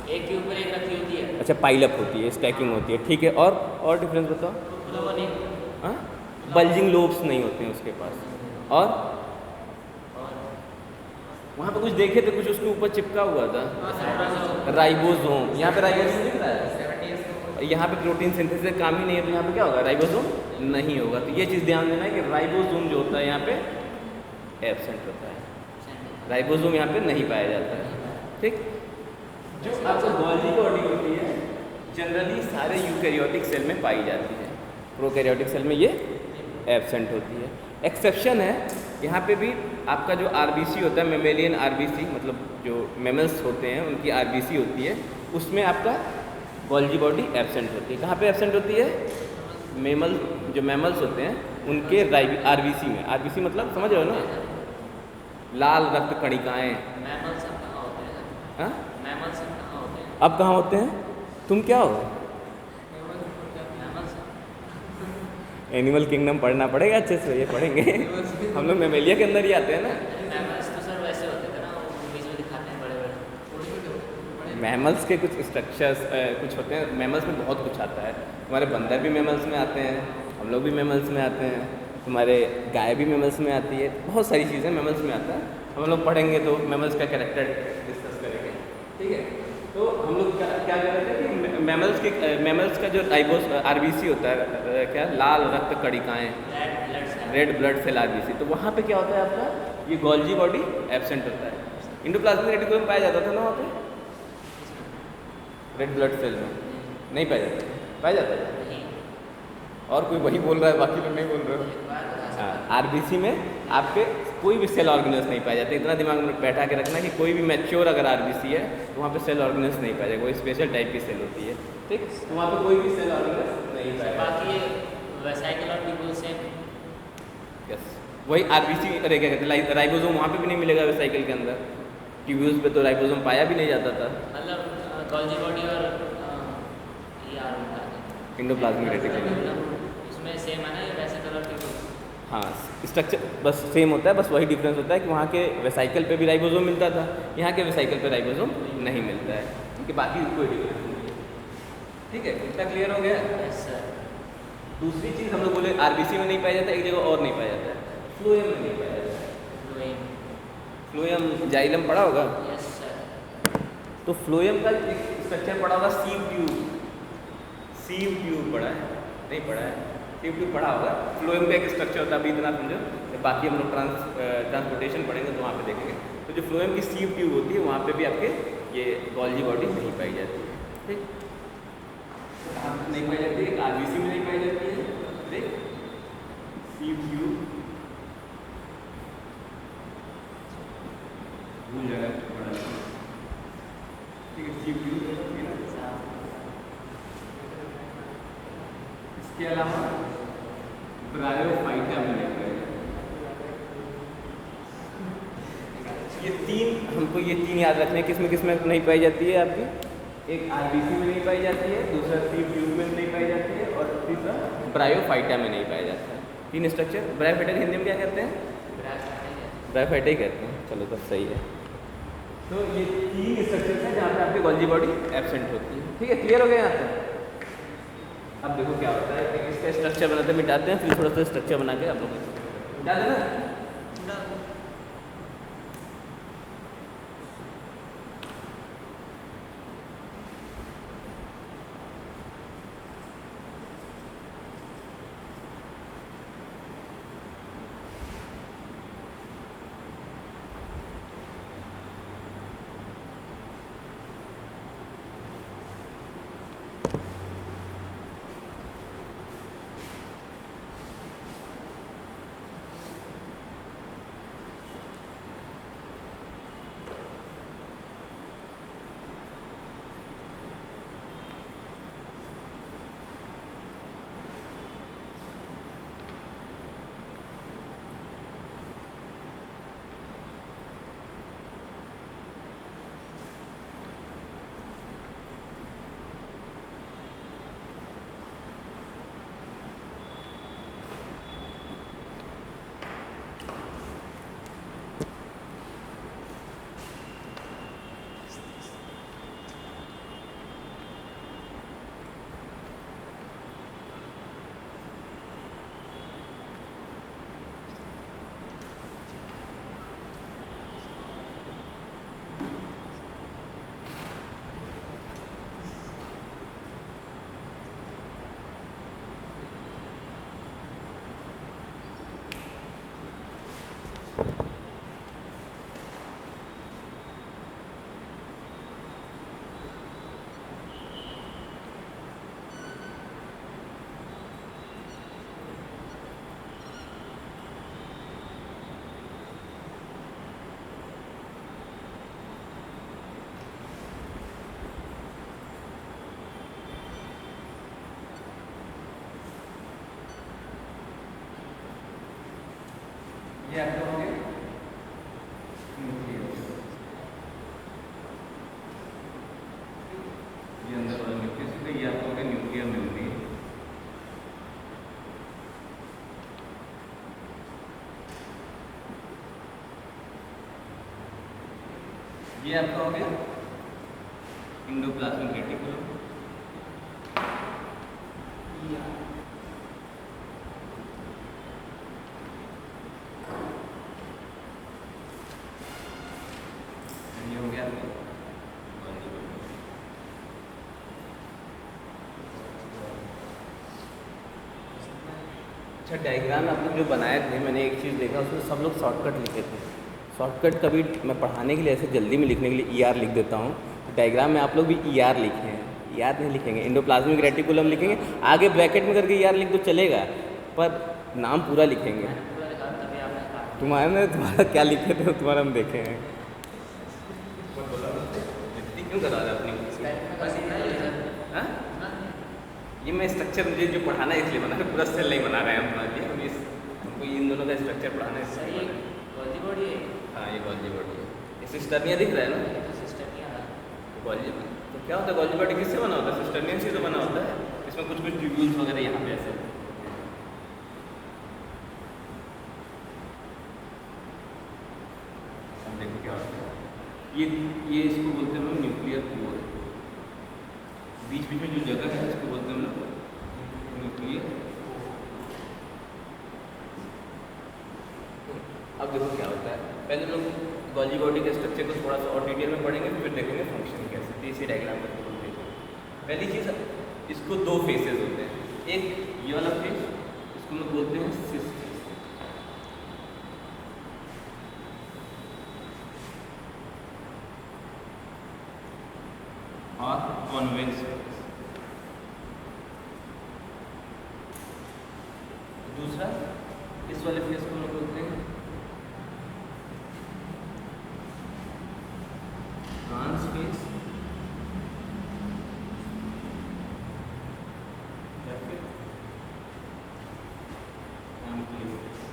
एक के ऊपर एक रखी होती है। अच्छा, पाइलअप होती है, स्टैकिंग होती है, ठीक है। और डिफरेंस बताओ। लोगों ने हाँ, बल्जिंग लोब्स नहीं होते हैं उसके पास। और वहाँ पे कुछ देखे थे, कुछ उसके ऊपर चिपका हुआ था राइबोसोम। यहाँ पे राइबोसोम दिख रहा है, यहाँ पे प्रोटीन सिंथेसिस काम ही नहीं है, तो यहाँ पे क्या होगा? राइबोसोम नहीं होगा। तो ये चीज़ ध्यान देना है कि राइबोसोम जो होता है यहाँ पे एब्सेंट होता है। राइबोसोम यहाँ पे नहीं पाया जाता है। ठीक, जो आपको गोल्जी बॉडी होती है जनरली सारे यूकैरियोटिक सेल में पाई जाती है, प्रोकैरियोटिक सेल में ये एब्सेंट होती है। एक्सेप्शन है, यहाँ पे भी आपका जो आरबीसी होता है, मेमेलियन आरबीसी, मतलब जो मेमल्स होते हैं उनकी आरबीसी होती है, उसमें आपका गोल्जी बॉडी एब्सेंट होती है। कहाँ पे एब्सेंट होती है? जो मैमल्स होते हैं उनके आरबीसी में। आरबीसी मतलब समझ रहे हो ना, लाल रक्त कणिकाएँ। मैमल्स सब कहाँ होते हैं? हाँ, मैमल्स सब कहाँ होते हैं? अब कहाँ होते हैं? तुम क्या हो? मैमल्स एनिमल किंगडम पढ़ना पड़ेगा अच्छे से, ये पढ़ेंगे हम लोग मेमेलिया के अंदर ही आते हैं ना। मैमल्स तो सर वैसे होते थे ना, वो मूवीज में दिखाते हैं बड़े-बड़े। मैमल्स के कुछ स्ट्रक्चर्स कुछ होते हैं। मैमल्स में बहुत कुछ आता है। तुम्हारे बंदर भी मैमल्स में आते हैं, हम लोग भी मैमल्स में आते हैं, तुम्हारे गाय भी मैमल्स में आती है, बहुत सारी चीज़ें मैमल्स में आता है। हम लोग पढ़ेंगे तो मैमल्स का कैरेक्टर डिस्कस करेंगे, ठीक है। तो हम लोग क्या कर रहे थे कि मैमल्स का जो आरबीसी होता है, क्या लाल रक्त कणिकाएँ, रेड ब्लड सेल आरबीसी, तो वहाँ पे क्या होता है आपका? ये गोल्जी बॉडी एब्सेंट होता है। इंडोप्लाज्मिक रेटिकुलम पाया जाता था ना वहाँ पे, रेड ब्लड सेल में नहीं पाया जाता, पाया जाता है। और कोई वही बोल रहा है, बाकी लोग नहीं बोल रहे हो। हाँ, आरबीसी में आपके कोई भी सेल ऑर्गेनल्स नहीं पाए जाते। इतना दिमाग में बैठा के रखना कि कोई भी मैच्योर अगर आरबीसी है तो वहाँ पे सेल ऑर्गेनल्स नहीं पाए जाएगा, कोई स्पेशल टाइप की सेल होती है, ठीक। तो वहाँ पे कोई भी सेल ऑर्गेनल्स नहीं पाएगा। बाकी वेसाइकल और ट्यूब्यूल सेम। यस, वही आरबीसी। अरे क्या कहते हैं, राइबोसोम वहाँ पे भी नहीं मिलेगा वेसाइकल के अंदर। ट्यूब्यूल्स पे तो राइबोसोम पाया भी नहीं जाता था। मतलब गोल्जी बॉडी और एंडोप्लाज्मिक रेटिकुलम इसमें सेम है ना, ये वेसिकल और ट्यूब्यूल। हाँ, स्ट्रक्चर बस सेम होता है, बस वही डिफरेंस होता है कि वहाँ के वेसाइकल पे भी राइबोसोम मिलता था, यहाँ के वेसाइकल पे राइबोसोम नहीं मिलता है, ठीक है। बाकी कोई डिफरेंस नहीं है, ठीक है। इतना क्लियर हो गया? Yes sir. दूसरी चीज़ हम लोग बोले आरबीसी में नहीं पाया जाता, एक जगह और नहीं पाया जाता है, फ्लोएम में नहीं पाया जाता है। फ्लोएम जाइलम पढ़ा होगा? Yes sir. तो फ्लोएम का एक स्ट्रक्चर पढ़ा होगा, सीव ट्यूब। सीव ट्यूब पढ़ा है? नहीं पढ़ा है? सीव ट्यूब पढ़ा होगा। फ्लोएम का एक स्ट्रक्चर होता है, अभी इतना समझो, बाकी हम लोग ट्रांसपोर्टेशन पढ़ेंगे तो वहाँ पे देखेंगे। तो जो फ्लोएम की सीव ट्यूब होती है वहाँ पे भी आपके ये गोल्जी बॉडी नहीं पाई जाती है, ठीक। नहीं पाई जाती है, आरबीसी में नहीं पाई जाती है, देख सीव ट्यूब भूल जाएगा, ठीक है। सीव ट्यूब इसके अलावा ब्रायोफाइटा में नहीं पाया जाता। ये तीन हमको ये तीन याद रखने, किसमें नहीं पाई जाती है आपकी। एक आरबीसी में नहीं पाई जाती है, दूसरा सीव ट्यूब में नहीं पाई जाती है, और तीसरा ब्रायोफाइटा में नहीं पाया जाता है। तीन स्ट्रक्चर। ब्रायोफाइटा हिंदी में क्या कहते हैं? ब्रायोफाइटा ही कहते हैं, चलो तो सही है। तो ये तीन स्ट्रक्चर हैं जहाँ पे आपकी गोल्जी बॉडी एब्सेंट होती है, ठीक है। क्लियर हो गया यहाँ तक? अब देखो क्या होता है कि इसका स्ट्रक्चर बनाते मिटाते हैं, फिर थोड़ा सा स्ट्रक्चर बना के आप लोग मिटा देना। ये आपका हो गया न्यूक्लियस। ये अंदर वाला न्यूक्लियस है, ये आपका हो गया न्यूक्लियर मेमोरी। ये आपका हो गया एंडोप्लाज्मिक रेटिकुलम। अच्छा, डायग्राम आप लोग जो बनाए थे, मैंने एक चीज़ देखा उसमें सब लोग शॉर्टकट लिखे थे। शॉर्टकट कभी मैं पढ़ाने के लिए ऐसे जल्दी में लिखने के लिए ईआर लिख देता हूँ, तो डायग्राम में आप लोग भी ईआर लिखे हैं। ईआर नहीं लिखेंगे, एंडोप्लाज्मिक रेटिकुलम लिखेंगे, आगे ब्रैकेट में करके ईआर लिख दो चलेगा, पर नाम पूरा लिखेंगे। तुम्हारे तुम्हारा क्या लिखे थे तुम्हारा हम देखे हैं। क्यों करा रहे अपनी बस इतना ही है सर। हाँ? हाँ। ये मैं स्ट्रक्चर मुझे जो पढ़ाना है इसलिए बना रहे, पूरा सेल नहीं बना रहे हैं हम तुम्हारे लिए, हम हमको इन दोनों का स्ट्रक्चर पढ़ाना है सर इसलिए ये बना रहे हैं। गोल्जी बॉडी है। हाँ ये गॉल्जी बॉडी है, ये सिस्टर्निया दिख रहा है ना, ये तो सिस्टम नहीं आ रहा। गॉल्जी बॉडी तो क्या होता है, गॉल्जी बॉडी किससे बना होता है, सिस्टर्निया से तो बना होता है। इसमें कुछ कुछ ट्यूब्यूल्स वगैरह यहाँ पे ऐसे देखो क्या होता है, ये इसको बोलते हैं हम लोग न्यूक्लियर पोर, बीच बीच में जो जगह है इसको बोलते हैं हम लोग न्यूक्लियर। अब देखो क्या होता है, पहले हम लोग गॉल्जी बॉडी के स्ट्रक्चर को थोड़ा सा और डिटेल में पढ़ेंगे, फिर देखेंगे फंक्शन कैसे, इसी डायग्राम में बोलते हैं। पहली चीज़, इसको दो फेसेस होते हैं, एक ये वाला फेस इसको हम लोग बोलते हैं सिस फेस, और कॉन्वेक्स फेस। दूसरा इस वाले फेस को हम लोग बोलते हैं ट्रांस फेस या फिर कॉन्केव फेस।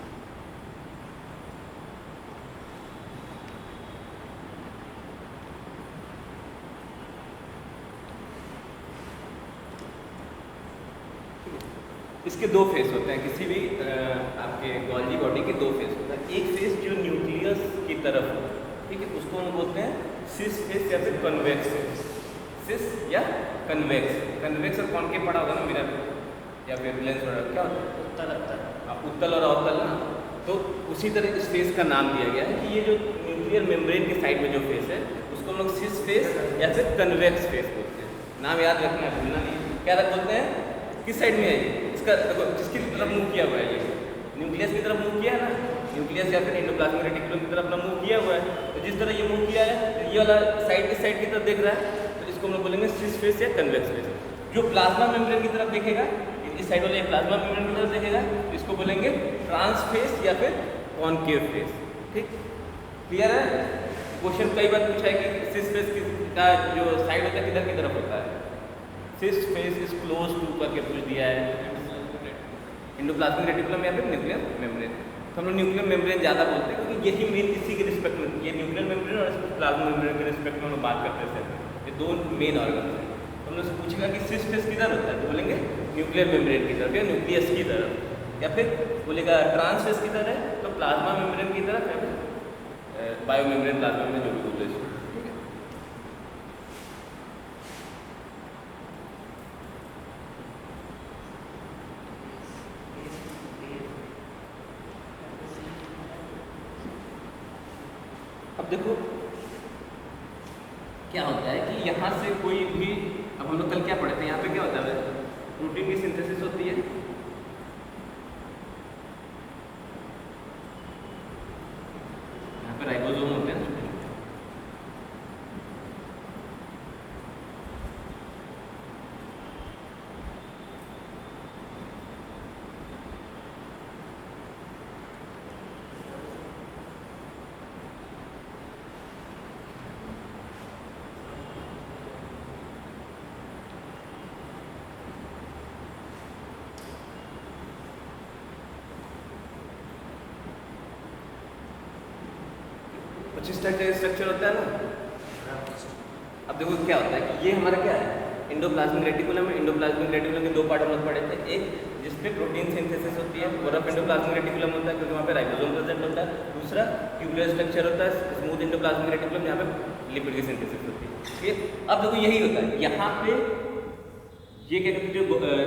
इसके दो फेस होते हैं, किसी भी आपके गॉल्जी बॉडी के दो फेस होते हैं। एक फेस जो न्यूक्लियस की तरफ हो, ठीक है, उसको हम बोलते हैं सिस फेस या फिर कन्वेक्स फेस। सिस या कन्वेक्स, कन्वेक्स और कॉन्केव पड़ा होगा ना मिरर या फिर लेंस वगैरह, क्या होता है उत्तल उत्तल। उत्तल और अवतल ना, तो उसी तरह इस फेस का नाम दिया गया है कि ये जो न्यूक्लियर मेम्ब्रेन के साइड में जो फेस है उसको हम लोग सिस फेस या फिर कन्वेक्स फेस बोलते हैं। नाम याद रखना है, भूलना नहीं। क्या बोलते हैं, किस साइड में है ये, इसका देखो जिसकी तरफ मुंह किया हुआ है, ये न्यूक्लियस की तरफ मुंह किया है ना, न्यूक्लियस या फिर एंडोप्लाज्मिक रेटिकुलम की तरफ अपना मुंह किया हुआ है, तो जिस तरह ये मुंह किया है तो ये वाला साइड इस साइड की तरफ देख रहा है, तो इसको हम लोग बोलेंगे सिस फेस या कन्वेक्स फेस। जो प्लाज्मा मेम्ब्रेन की तरफ देखेगा, इस साइड वाले प्लाज्मा मेम्ब्रेन की तरफ देखेगा, तो इसको बोलेंगे ट्रांस फेस या फिर कॉन्केव फेस। ठीक, क्लियर है। क्वेश्चन कई बार पूछा है कि सिस फेस का जो साइड होता है किधर की तरफ होता है, cis face is close to करके पूछ दिया है, एंडोप्लाज्मिक रेटिकुलम या फिर न्यूक्लियर मेम्ब्रेन। तो हम लोग न्यूक्लियर मेम्ब्रेन ज़्यादा बोलते हैं क्योंकि यही मेन इसी के रिस्पेक्ट में, ये न्यूक्लियर मेम्ब्रेन और प्लाज्मा मेम्ब्रेन के रिस्पेक्ट में हम लोग बात करते हैं। ये दो मेन ऑर्गन हैं। तो हम लोग से पूछेगा कि सिस फेस किधर होता है, तो बोलेंगे न्यूक्लियर मेम्ब्रेन की तरफ या न्यूक्लियस की तरफ, या फिर बोलेगा ट्रांस फेस किधर है, तो प्लाज्मा मेम्ब्रेन की तरफ या फिर बायो मेम्ब्रेन प्लाज्मा में जो भी बोलते हैं। अब देखो क्या होता है कि यहाँ से कोई भी, अब हम लोग कल क्या पढ़े थे, यहाँ पे क्या होता है, प्रोटीन की सिंथेसिस होती है, यहाँ पे राइबोसोम होते हैं। स्ट्रक्चर होता है ना। अब देखो क्या होता है कि ये हमारा क्या है, एंडोप्लाज्मिक रेटिकुलम है। एंडोप्लाज्मिक रेटिकुलम के दो पार्ट हम लोग पढ़े थे, एक जिसपे प्रोटीन सिंथेसिस होती है वो रफ एंडोप्लाज्मिक रेटिकुलम होता है क्योंकि वहाँ पे राइबोसोम प्रेजेंट होता है। दूसरा ट्यूबुलर स्ट्रक्चर होता है, स्मूथ एंडोप्लाज्मिक रेटिकुलम, जहाँ पे लिपिड की सिंथेसिस होती है। ठीक है, अब देखो यही होता है यहाँ पे, ये क्या कहते हैं, जो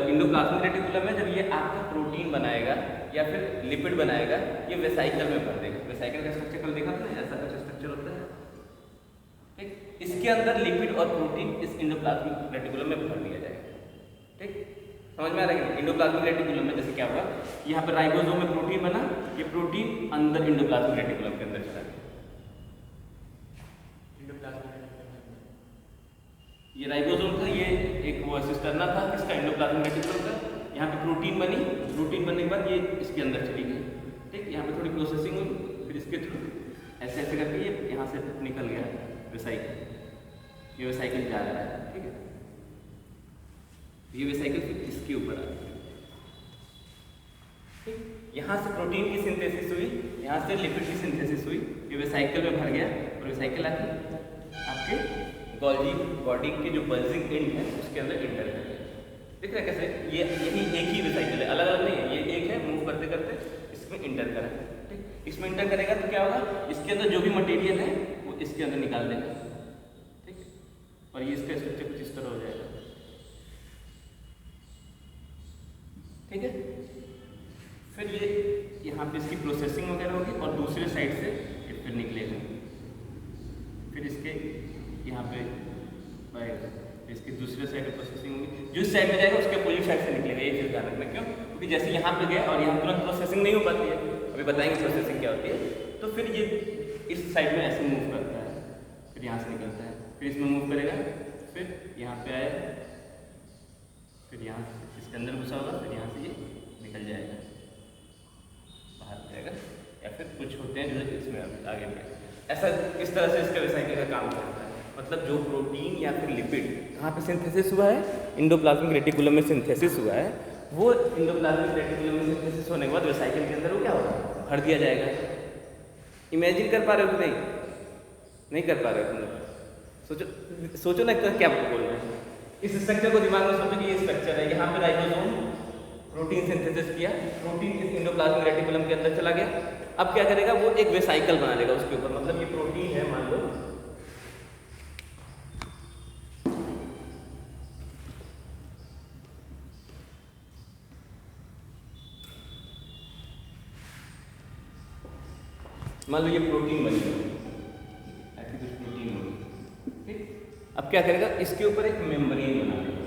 एंडोप्लाज्मिक रेटिकुलम है, जब ये आपका प्रोटीन बनाएगा या फिर लिपिड बनाएगा, ये वेसाइकल में भर देगा। वेसाइकल का स्ट्रक्चर कल देखा था ना, ऐसा कुछ स्ट्रक्चर होता है। ठीक, इसके अंदर लिपिड और प्रोटीन इस एंडोप्लाज्मिक रेटिकुलम में भर दिया जाएगा। ठीक, समझ में आ रहा है। एंडोप्लाज्मिक रेटिकुलम में जैसे क्या होगा, यहाँ पर राइबोसोम में प्रोटीन बना, ये प्रोटीन अंदर एंडोप्लाज्मिक रेटिकुलम के अंदर चला गया। ये राइबोसोम था, ये एक वो सिस्टर्ना था, इसका एंडोप्लाज्मिक रेटिकुलम था। यहाँ पे प्रोटीन बनी, प्रोटीन बनने के बाद ये इसके अंदर चली गई। ठीक, यहाँ पे थोड़ी प्रोसेसिंग हुई, फिर इसके थ्रू ऐसे ऐसे करके ये यहाँ से निकल गया वेसाइकिल, ये वेसाइकिल जा रहा है, ठीक है। ये वेसाइकिल फिर इसके ऊपर आ गया, ठीक। यहाँ से प्रोटीन की सिंथेसिस हुई, यहाँ से लिपिड की सिंथेसिस हुई, ये वेसाइकिल में भर गया और वेसाइकिल आके आपके गोल्जी बॉडी के जो बल्जिंग एंड है उसके अंदर इंटर कर गया। दिख रहा है कैसे? ये यही एक ही वेसाइकिल है, अलग अलग नहीं है, ये एक है, मूव करते करते इसमें इंटर करा, ठीक। इसमें इंटर करेगा तो क्या होगा, इसके अंदर जो भी मटेरियल है वो इसके अंदर निकाल देगा, ठीक। और ये इसका स्ट्रक्चर कुछ इस तरह हो जाएगा, ठीक है। फिर ये यहाँ पे इसकी प्रोसेसिंग वगैरह होगी और दूसरे साइड से ये फिर निकलेगा, फिर इसके यहाँ पे आएगा, इसकी दूसरे साइड पे प्रोसेसिंग होगी, जो इस साइड में जाएगा उसके अपोजिट साइड से निकलेगा। ये चीज़ ध्यान रखना, क्यों? क्योंकि जैसे यहाँ पे गया और यहाँ तुरंत प्रोसेसिंग नहीं हो पाती है, अभी बताएंगे प्रोसेसिंग क्या होती है। तो फिर ये इस साइड में ऐसे मूव करता है, फिर यहाँ से निकलता है, फिर इसमें मूव करेगा, फिर यहाँ पे आया, फिर यहाँ इसके अंदर घुसा होगा, फिर यहाँ से ये निकल जाएगा, बाहर जाएगा, या फिर कुछ होते हैं जो इसमें आगे बढ़े। ऐसा इस तरह से इसका वेसाइकिल का काम करता है। मतलब जो प्रोटीन या फिर लिपिड कहाँ पे सिंथेसिस हुआ है, इंडोप्लाज्मिक रेटिकुलम में सिंथेसिस हुआ है, वो इंडोप्लाज्मिक रेटिकुलम में सिंथेसिस होने के बाद वेसाइकिल के अंदर वो क्या होगा, भर दिया जाएगा। इमेजिन कर पा रहे हो कि नहीं कर पा रहे हो तुम लोग? सोचो ना क्या बोल रहे हैं। इस स्ट्रक्चर को दिमाग में सोचो कि ये स्ट्रक्चर है, यहाँ पे राइबोसोम प्रोटीन सिंथेसिस किया, प्रोटीन इस इंडोप्लाज्मिक रेटिकुलम के अंदर चला गया। अब क्या करेगा, वो एक वेसाइकिल बना लेगा उसके ऊपर, मतलब ये प्रोटीन है मान लो, मान लो ये प्रोटीन बनी है, ऐसी कुछ प्रोटीन होगी, ठीक। अब क्या करेगा, इसके ऊपर एक मेम्ब्रेन बना देगा,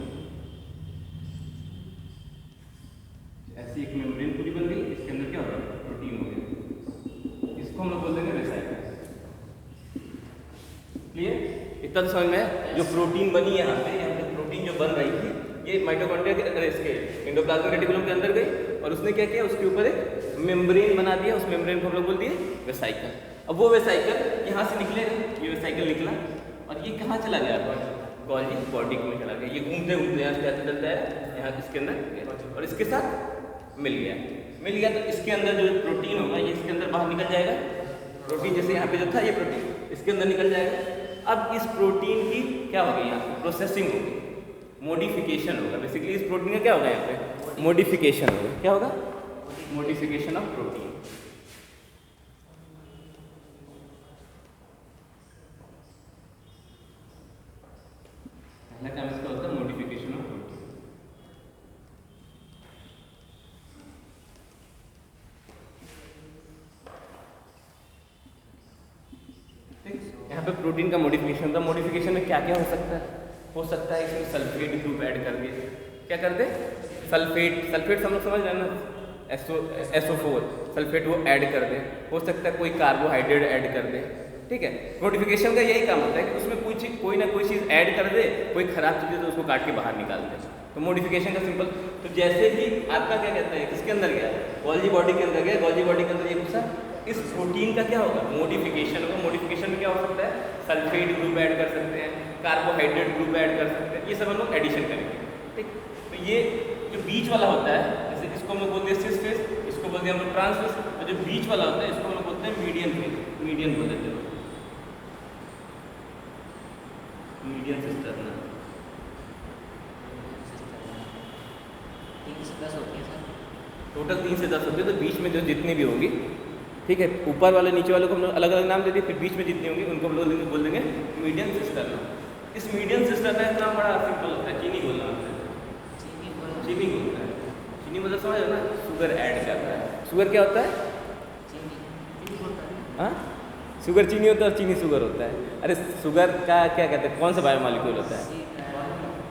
ऐसी एक मेम्ब्रेन पूरी बन गई, इसके अंदर क्या होगा, प्रोटीन हो गया, इसको हम लोग बोल देंगे वेसाइकिल। क्लियर? इतना तो समझ में, जो प्रोटीन बनी यहाँ पे प्रोटीन जो बन रही थी, ये माइटोकॉन्ड्रिया के अंदर, इसके एंडोप्लाज्मिक रेटिकुलम के अंदर गई और उसने क्या किया, उसके ऊपर एक मेम्ब्रेन बना दिया, उस मेम्ब्रेन को हम लोग बोल दिए वेसाइकिल। अब वो वेसाइकिल यहाँ से निकलेगा, ये वेसाइकिल निकला और ये कहाँ चला गया, गोल्जी बॉडी में चला गया, ये घूमते घूमते यहाँ से चलता है, यहाँ इसके अंदर और इसके साथ मिल गया तो इसके अंदर जो प्रोटीन होगा ये इसके अंदर बाहर निकल जाएगा, प्रोटीन जैसे यहाँ पे जो था ये प्रोटीन इसके अंदर निकल जाएगा। अब इस प्रोटीन की क्या होगी, यहाँ प्रोसेसिंग होगी, मॉडिफिकेशन होगा। बेसिकली इस प्रोटीन का क्या होगा, यहाँ पे मॉडिफिकेशन होगा। क्या होगा, मॉडिफिकेशन ऑफ प्रोटीन। पहला काम इसका होता है मॉडिफिकेशन ऑफ प्रोटीन। यहाँ पे प्रोटीन का मॉडिफिकेशन था। मॉडिफिकेशन में क्या क्या हो सकता है, इसमें सल्फेट ग्रुप ऐड कर दिए। क्या कर दे, सल्फेट हम लोग समझ रहे हैं ना, SO4 सल्फेट वो ऐड कर दे। हो सकता है कोई कार्बोहाइड्रेट ऐड कर दे, ठीक है। मॉडिफिकेशन का यही काम होता है कि उसमें कोई ना कोई चीज़ ऐड कर दे, कोई खराब चीज़ है तो उसको काट के बाहर निकाल दे। तो मॉडिफिकेशन का सिंपल, तो जैसे ही आपका क्या कहते हैं, किसके अंदर गया, गोल्जी बॉडी के अंदर गया, गोल्जी बॉडी के अंदर ये घुसा, इस प्रोटीन का क्या होगा, मॉडिफिकेशन होगा। मॉडिफिकेशन में क्या हो सकता है, सल्फेट ग्रुप ऐड कर सकते हैं, कार्बोहाइड्रेट ग्रुप ऐड कर सकते हैं, ये सब हम लोग एडिशन करेंगे, ठीक। तो ये जो बीच वाला होता है, जैसे इसको हम लोग बोलते हैं सिस फेस, इसको बोलते हैं हम लोग ट्रांस फेस, और जो बीच वाला होता है इसको हम लोग बोलते हैं मीडियन फेस, मीडियन बोल देते हैं, मीडियन सिस्टर ना। 3 से 10 होती है सर, टोटल 3 से 10 होती है। तो बीच में जो जितनी भी होगी, ठीक है, ऊपर वाले नीचे वाले को हम लोग अलग अलग नाम दे दिए, फिर बीच में जितनी होंगी उनको हम लोग बोल देंगे मीडियन सिस्टर ना। इस मीडियन सिस्टर का इतना बड़ा सिंपल होता है, चीनी बोलना होता है, चीनी बोलता है, चीनी मतलब समझ ना, शुगर ऐड करता है। शुगर क्या होता है, चीनी होता है, हाँ, शुगर चीनी होता है और चीनी शुगर होता है। अरे शुगर का क्या कहते हैं, कौन सा बायोमॉलिक्यूल होता है,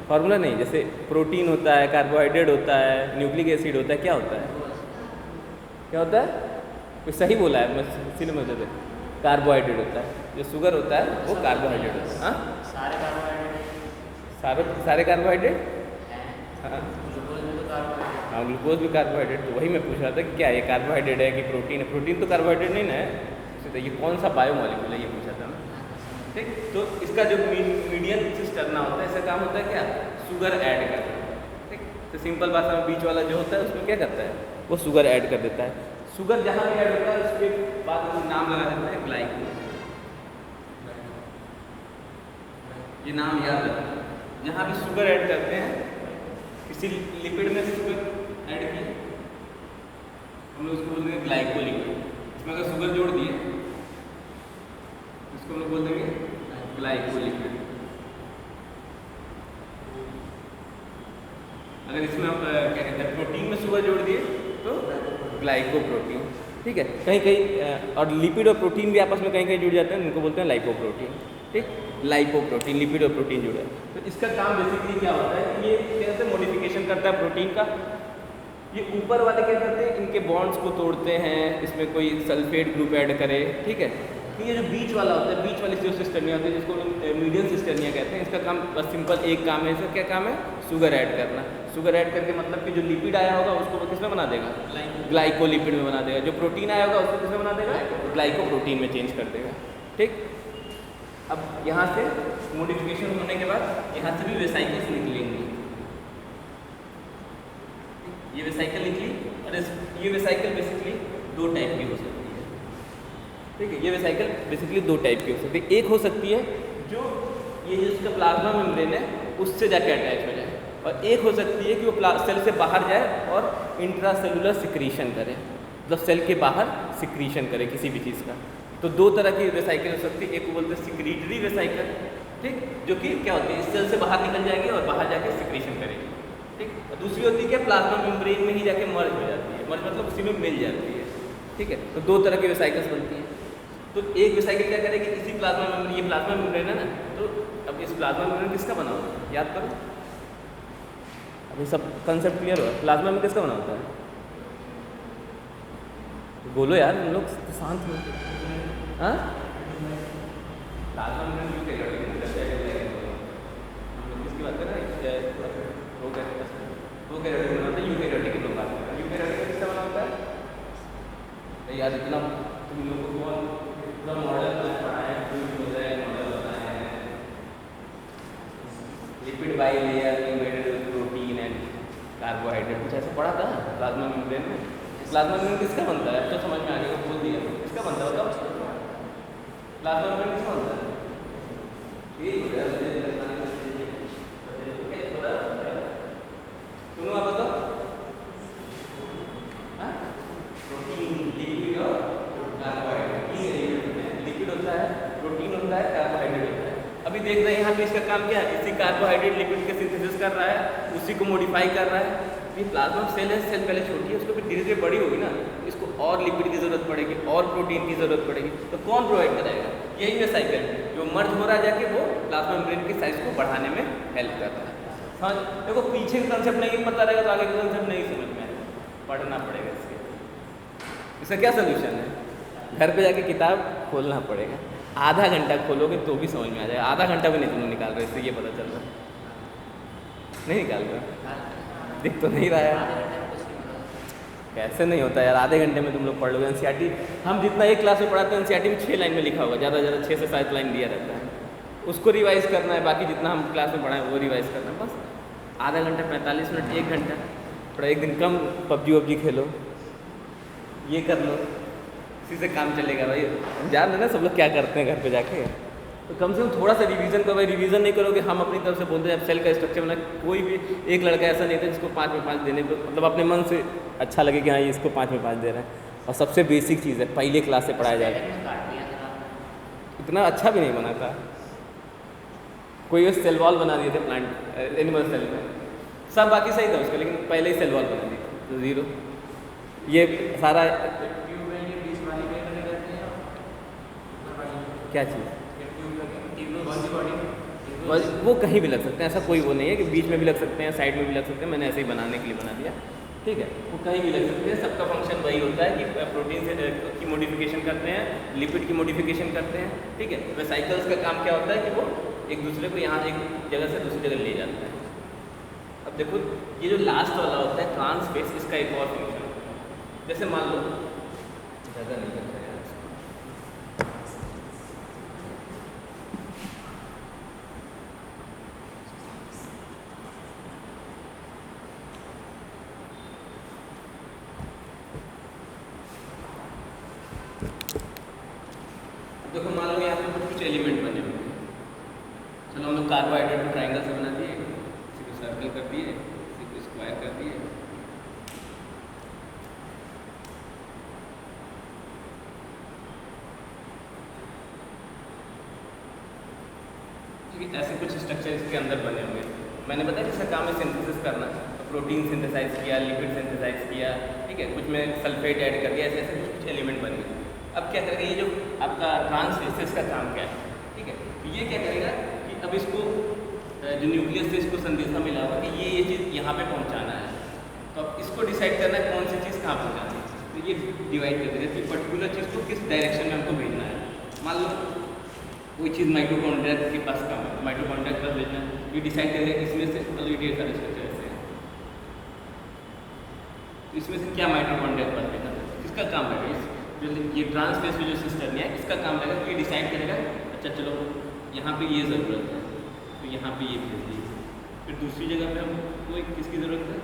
फार्मूला नहीं, जैसे प्रोटीन होता है, कार्बोहाइड्रेट होता है, न्यूक्लिक एसिड होता है, क्या होता है, कोई सही बोला है, मैं इसीलिए मैं कहते कार्बोहाइड्रेट होता है। जो शुगर होता है वो कार्बोहाइड्रेट होता है। हाँ, सारे कार्बोहाइड्रेट, सारे कार्बोहाइड्रेट, हाँ ग्लूकोज में तो कार्बोहाइड्रेट, हाँ, ग्लूकोज भी कार्बोहाइड्रेट। तो वही मैं पूछ रहा था कि क्या ये कार्बोहाइड्रेट है कि प्रोटीन है। प्रोटीन तो कार्बोहाइड्रेट नहीं ना है, ये कौन सा बायोमॉलिक्यूल है ये पूछा था मैं, ठीक। तो इसका जो मीडियम सिस्टरना होता है, इसका काम होता है क्या, शुगर ऐड करना, ठीक। तो सिंपल भाषा में बीच वाला जो होता है उसमें क्या करता है, वो शुगर ऐड कर देता है। शुगर जहाँ भी ऐड होता है उसके बाद हम नाम लगा देते हैं ग्लाइको, ये नाम याद रखना। जहाँ भी शुगर ऐड करते हैं, किसी लिपिड में भी शुगर ऐड किए, हम लोग उसको बोलते हैं ग्लाइको लिपिड। इसमें अगर शुगर जोड़ दिए इसको हम लोग बोल देंगे ग्लाइको लिपिड। अगर इसमें हम क्या कहते हैं प्रोटीन में शुगर जोड़ दिए तो ग्लाइको प्रोटीन, ठीक है। कहीं कहीं और लिपिड और प्रोटीन भी आपस में कहीं कहीं जुड़ जाते हैं, उनको बोलते हैं लाइपोप्रोटीन, ठीक। लाइपोप्रोटीन, लिपिड और प्रोटीन जुड़ा है। तो इसका काम बेसिकली क्या होता है, ये कैसे मॉडिफिकेशन करता है प्रोटीन का। ये ऊपर वाले क्या करते हैं, इनके बॉन्ड्स को तोड़ते हैं, इसमें कोई सल्फेट ग्रुप ऐड करे, ठीक है। तो ये जो बीच वाला होता है, बीच वाली जो सिस्टर्निया होती है जिसको मीडियम सिस्टर्निया कहते हैं, इसका काम बस सिंपल एक काम है। इसका क्या काम है, शुगर ऐड करना। शुगर ऐड करके मतलब कि जो लिपिड आया होगा उसको किस में बना देगा, ग्लाइकोलिपिड में बना देगा। जो प्रोटीन आया होगा उसको किस में बना देगा, ग्लाइकोप्रोटीन में चेंज कर देगा, ठीक। अब यहाँ से मॉडिफिकेशन होने के बाद यहाँ से भी वेसाइकल्स निकलेंगे, ये वेसाइकल निकली। और ये वेसाइकल बेसिकली दो टाइप की हो सकती है, ठीक है। ये वेसाइकल बेसिकली दो टाइप की हो सकती है। एक हो सकती है जो ये जिसका प्लाज्मा मेम्ब्रेन है उससे जाके अटैच हो जाए, और एक हो सकती है कि वो सेल से बाहर जाए और इंट्रासेलुलर सिक्रीशन करे, मतलब सेल के बाहर सिक्रीशन करे किसी भी चीज़ का। तो दो तरह की वेसाइकल हो सकती है। एक को बोलते हैं सिक्रीटरी वेसाइकल, ठीक, जो कि क्या होती है, इस सेल से बाहर निकल जाएगी और बाहर जाके सिक्रीशन करेगी, ठीक। और दूसरी होती है क्या, प्लाज्मा मेम्ब्रेन में ही जाके मर्ज हो जाती है, मर्ज मतलब उसी में मिल जाती है, ठीक है। तो दो तरह की वेसाइकल्स बनती हैं। तो एक वेसाइकल क्या करेगी, इसी प्लाज्मा मेम्ब्रेन, ये प्लाज्मा मेम्ब्रेन है ना, तो अब इस प्लाज्मा मेम्ब्रेन किसका बना होता है, याद करो। अभी सब कंसेप्ट क्लियर हुआ, प्लाज्मा में किसका बना होता है, तो बोलो यार, हम लोग शांत हो। हाँ, प्लाज्मा मेम्ब्रेन क्यों कह रहे हैं, हम लोग किसकी बात कर रहे हैं, वो कह रहे हैं यूकैरियोटिक की लोग बात कर रहे हैं। यूकैरियोटिक किसका बना होता है यार, इतना तुम लोगों को इतना मॉडल पढ़ा है, मॉडल बताया है, lipid bilayer, protein and carbohydrate, कुछ ऐसा पढ़ा था प्लाज्मा मेम्ब्रेन में। प्लाज्मा मेम्ब्रेन किसका बनता है, तो समझ में आ गया, बोल दिया किसका बनता है, बताओ प्लाज्मा मेम्ब्रेन किसका बनता है। सुनो आप बताओ, प्रोटीन, लिपिड और कार्बोहाइड्रेट। लिपिड होता है, प्रोटीन होता है, कार्बोहाइड्रेट होता है। अभी देख रहे हैं यहाँ पे इसका काम क्या है, इसी कार्बोहाइड्रेट लिपिड के सिंथेसिस कर रहा है, उसी को मॉडिफाई कर रहा है। ये प्लाज्मा सेल है, सेल पहले छोटी है, उसको फिर धीरे धीरे बड़ी होगी ना, इसको और लिपिड की ज़रूरत पड़ेगी और प्रोटीन की ज़रूरत पड़ेगी, तो कौन प्रोवाइड कराएगा, यही है साइकिल जो मर्ज हो रहा है जाके वो प्लाज्मा मेम्ब्रेन की साइज को बढ़ाने में हेल्प कर रहा है। हाँ, देखो पीछे का कंसेप्ट नहीं पता रहेगा तो आगे का कंसेप्ट नहीं समझ में आएगा, पढ़ना पड़ेगा इसके। इसका क्या सोल्यूशन है, घर पे जाके किताब खोलना पड़ेगा, आधा घंटा खोलोगे तो भी समझ में आ जाएगा। आधा घंटा भी नहीं तुम निकाल रहे, इससे ये पता चल रहा नहीं निकाल रहा, दिख तो नहीं रहा है, कैसे नहीं होता यार, आधे घंटे में तुम लोग पढ़ लोगे। एनसीईआरटी हम जितना एक क्लास में पढ़ाते हैं एनसीईआरटी में 6 लाइन में लिखा होगा, ज़्यादा से ज़्यादा 6 से 7 लाइन दिया रहता है, उसको रिवाइज करना है, बाकी जितना हम क्लास में पढ़ाएं वो रिवाइज करना है, बस आधा घंटा 45 मिनट 1 घंटा थोड़ा एक दिन कम पबजी वबजी खेलो, ये कर लो, इसी से काम चलेगा भाई। जान रहे ना सब लोग क्या करते हैं घर पे जाके, तो कम से कम थोड़ा सा रिवीजन करो भाई। रिवीजन नहीं करोगे, हम अपनी तरफ से बोलते हैं सेल का स्ट्रक्चर बना, कोई भी एक लड़का ऐसा नहीं था जिसको 5 में 5 देने पर मतलब अपने मन से अच्छा लगे कि हाँ ये इसको 5 में 5 दे रहे हैं। और सबसे बेसिक चीज़ है, पहले क्लास से पढ़ाया जाएगा, इतना अच्छा भी नहीं बना था, कोई सेल वॉल बना दिए थे प्लांट एनिमल सेल में, सब बाकी सही था उसका, लेकिन पहले ही सेल वॉल बना दी तो ज़ीरो। ये सारा क्या चीज़, वो कहीं भी लग सकते हैं, ऐसा कोई वो नहीं है कि बीच में भी लग सकते हैं, साइड में भी लग सकते हैं, मैंने ऐसे ही बनाने के लिए बना दिया, ठीक है। वो कहीं भी लग सकते हैं, सबका फंक्शन वही होता है कि प्रोटीन से की मॉडिफिकेशन करते हैं, लिपिड की मॉडिफिकेशन करते हैं, ठीक है। वेसाइकल्स का काम क्या होता है कि वो एक दूसरे को यहाँ एक जगह से दूसरी जगह ले जाता है। अब देखो ये जो लास्ट वाला होता है ट्रांसफेस, इसका एक और फंक्शन होता है। जैसे मान लो ज़्यादा नहीं करता है, हम लोग यहाँ पे कुछ एलिमेंट बने हुए हैं। चलो हम लोग कार्बोहाइड्रेट को ट्राइंगल से बना दिए, इसी को सर्कल कर दिए, इसी को स्क्वायर कर दिए। ठीक है, ऐसे कुछ स्ट्रक्चर इसके अंदर बने हुए हैं। मैंने बताया इसका काम है सिंथेसिस करना, प्रोटीन सिंथेसाइज किया, लिपिड सिंथेसाइज किया, ठीक है, कुछ में सल्फेट ऐड कर दिया, ऐसे ऐसे कुछ एलिमेंट बन गए। अब क्या करेगा, ये जो आपका ट्रांसलेसिस का काम क्या है, ठीक है, तो ये क्या करेगा कि अब इसको जो न्यूक्लियस से इसको संदेशा मिला हुआ कि ये चीज़ यहाँ पे पहुँचाना है, तो अब इसको डिसाइड करना है कौन सी चीज़ कहाँ पहुँचानी है। तो ये डिवाइड कर देगा कि पर्टिकुलर चीज़ को किस डायरेक्शन में हमको भेजना है। मान लो कोई चीज़ माइटोकॉन्ड्रिया के पास काम है, माइटोकॉन्ड्रिया के पास भेजना है, ये डिसाइड करेगा इसमें से ऑलरेडी सारे स्ट्रक्चर ऐसे हैं, तो इसमें से क्या माइटोकॉन्ड्रिया के पास भेजना है, किसका काम है जो ये ट्रांसफेस में जो सिस्टम है इसका काम रहेगा। तो ये डिसाइड करेगा अच्छा चलो यहाँ पे ये ज़रूरत है तो यहाँ पे ये भेज दीजिए, फिर दूसरी जगह पे हमको किसकी ज़रूरत है,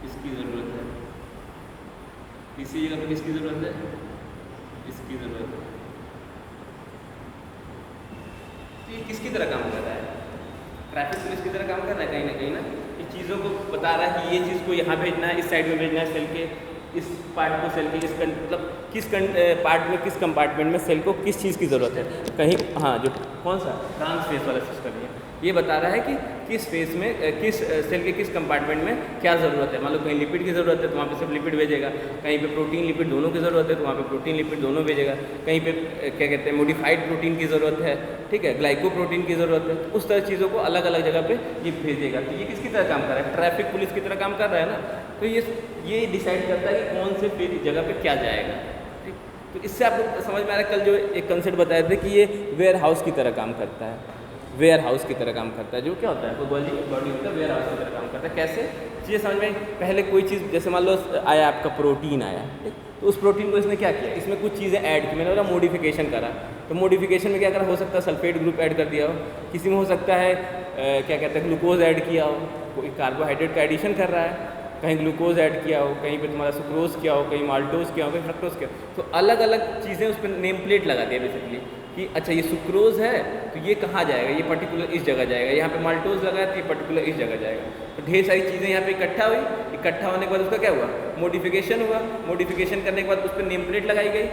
इसकी ज़रूरत है, तीसरी जगह पे किसकी ज़रूरत है, इसकी ज़रूरत है। तो ये किसकी तरह काम कर रहा है, ट्रैफिक पुलिस की तरह काम कर रहा है कहीं ना ये चीज़ों को बता रहा है कि ये चीज़ को यहाँ भेजना है, इस साइड में भेजना है, सेल के इस पार्ट को सेल के मतलब किस पार्ट में किस कंपार्टमेंट में सेल को किस चीज़ की ज़रूरत है कहीं। हाँ, जो कौन सा ट्रांसफेस वाला सिस्टम है ये बता रहा है कि किस फेस में किस सेल के किस कंपार्टमेंट में क्या ज़रूरत है। मान लो कहीं लिपिड की ज़रूरत है तो वहाँ पे सिर्फ लिपिड भेजेगा, कहीं पे प्रोटीन लिपिड दोनों की ज़रूरत है तो वहाँ पे प्रोटीन लिपिड दोनों भेजेगा, कहीं पे क्या कहते हैं मोडिफाइड प्रोटीन की ज़रूरत है, ठीक है, ग्लाइकोप्रोटीन की ज़रूरत है, उस तरह चीज़ों को अलग अलग जगह पे ये भेजेगा। तो ये किसकी तरह काम कर रहा है, ट्रैफिक पुलिस की तरह काम कर रहा है ना। तो ये डिसाइड करता है कि कौन से जगह पे क्या जाएगा, ठीक। तो इससे आपको समझ में आ रहा है, कल जो एक कंसेप्ट बताए थे कि ये वेयर हाउस की तरह काम करता है, वेयर हाउस की तरह काम करता है। जो क्या होता है वो बॉडी होता है, वेयर हाउस की तरह काम करता है। कैसे चीज़ें समझ में, पहले कोई चीज़ जैसे मान लो आया आपका प्रोटीन आया, ठीक, तो उस प्रोटीन को इसने क्या किया, इसमें कुछ चीज़ें ऐड की, मैंने बोला मॉडिफिकेशन करा। तो मॉडिफिकेशन में क्या करा, हो सकता है सल्फेट ग्रुप ऐड कर दिया हो, किसी में हो सकता है क्या कहते हैं ग्लूकोज ऐड किया हो, कोई कार्बोहाइड्रेट का एडिशन कर रहा है, कहीं ग्लूकोज ऐड किया हो, कहीं पे तुम्हारा सुक्रोज किया हो, कहीं माल्टोज किया हो, कहीं फ्रक्टोज किया हो। तो अलग अलग चीज़ें उस पर नेम प्लेट लगा दिया बेसिकली कि अच्छा ये सुक्रोज है तो ये कहाँ जाएगा, ये पर्टिकुलर इस जगह जाएगा, यहाँ पे माल्टोज लगा है तो ये पर्टिकुलर इस जगह जाएगा। तो ढेर सारी चीज़ें यहाँ पे इकट्ठा हुई, इकट्ठा होने के बाद उसका क्या हुआ, मॉडिफिकेशन हुआ, मॉडिफिकेशन करने के बाद उस पर नेम प्लेट लगाई गई,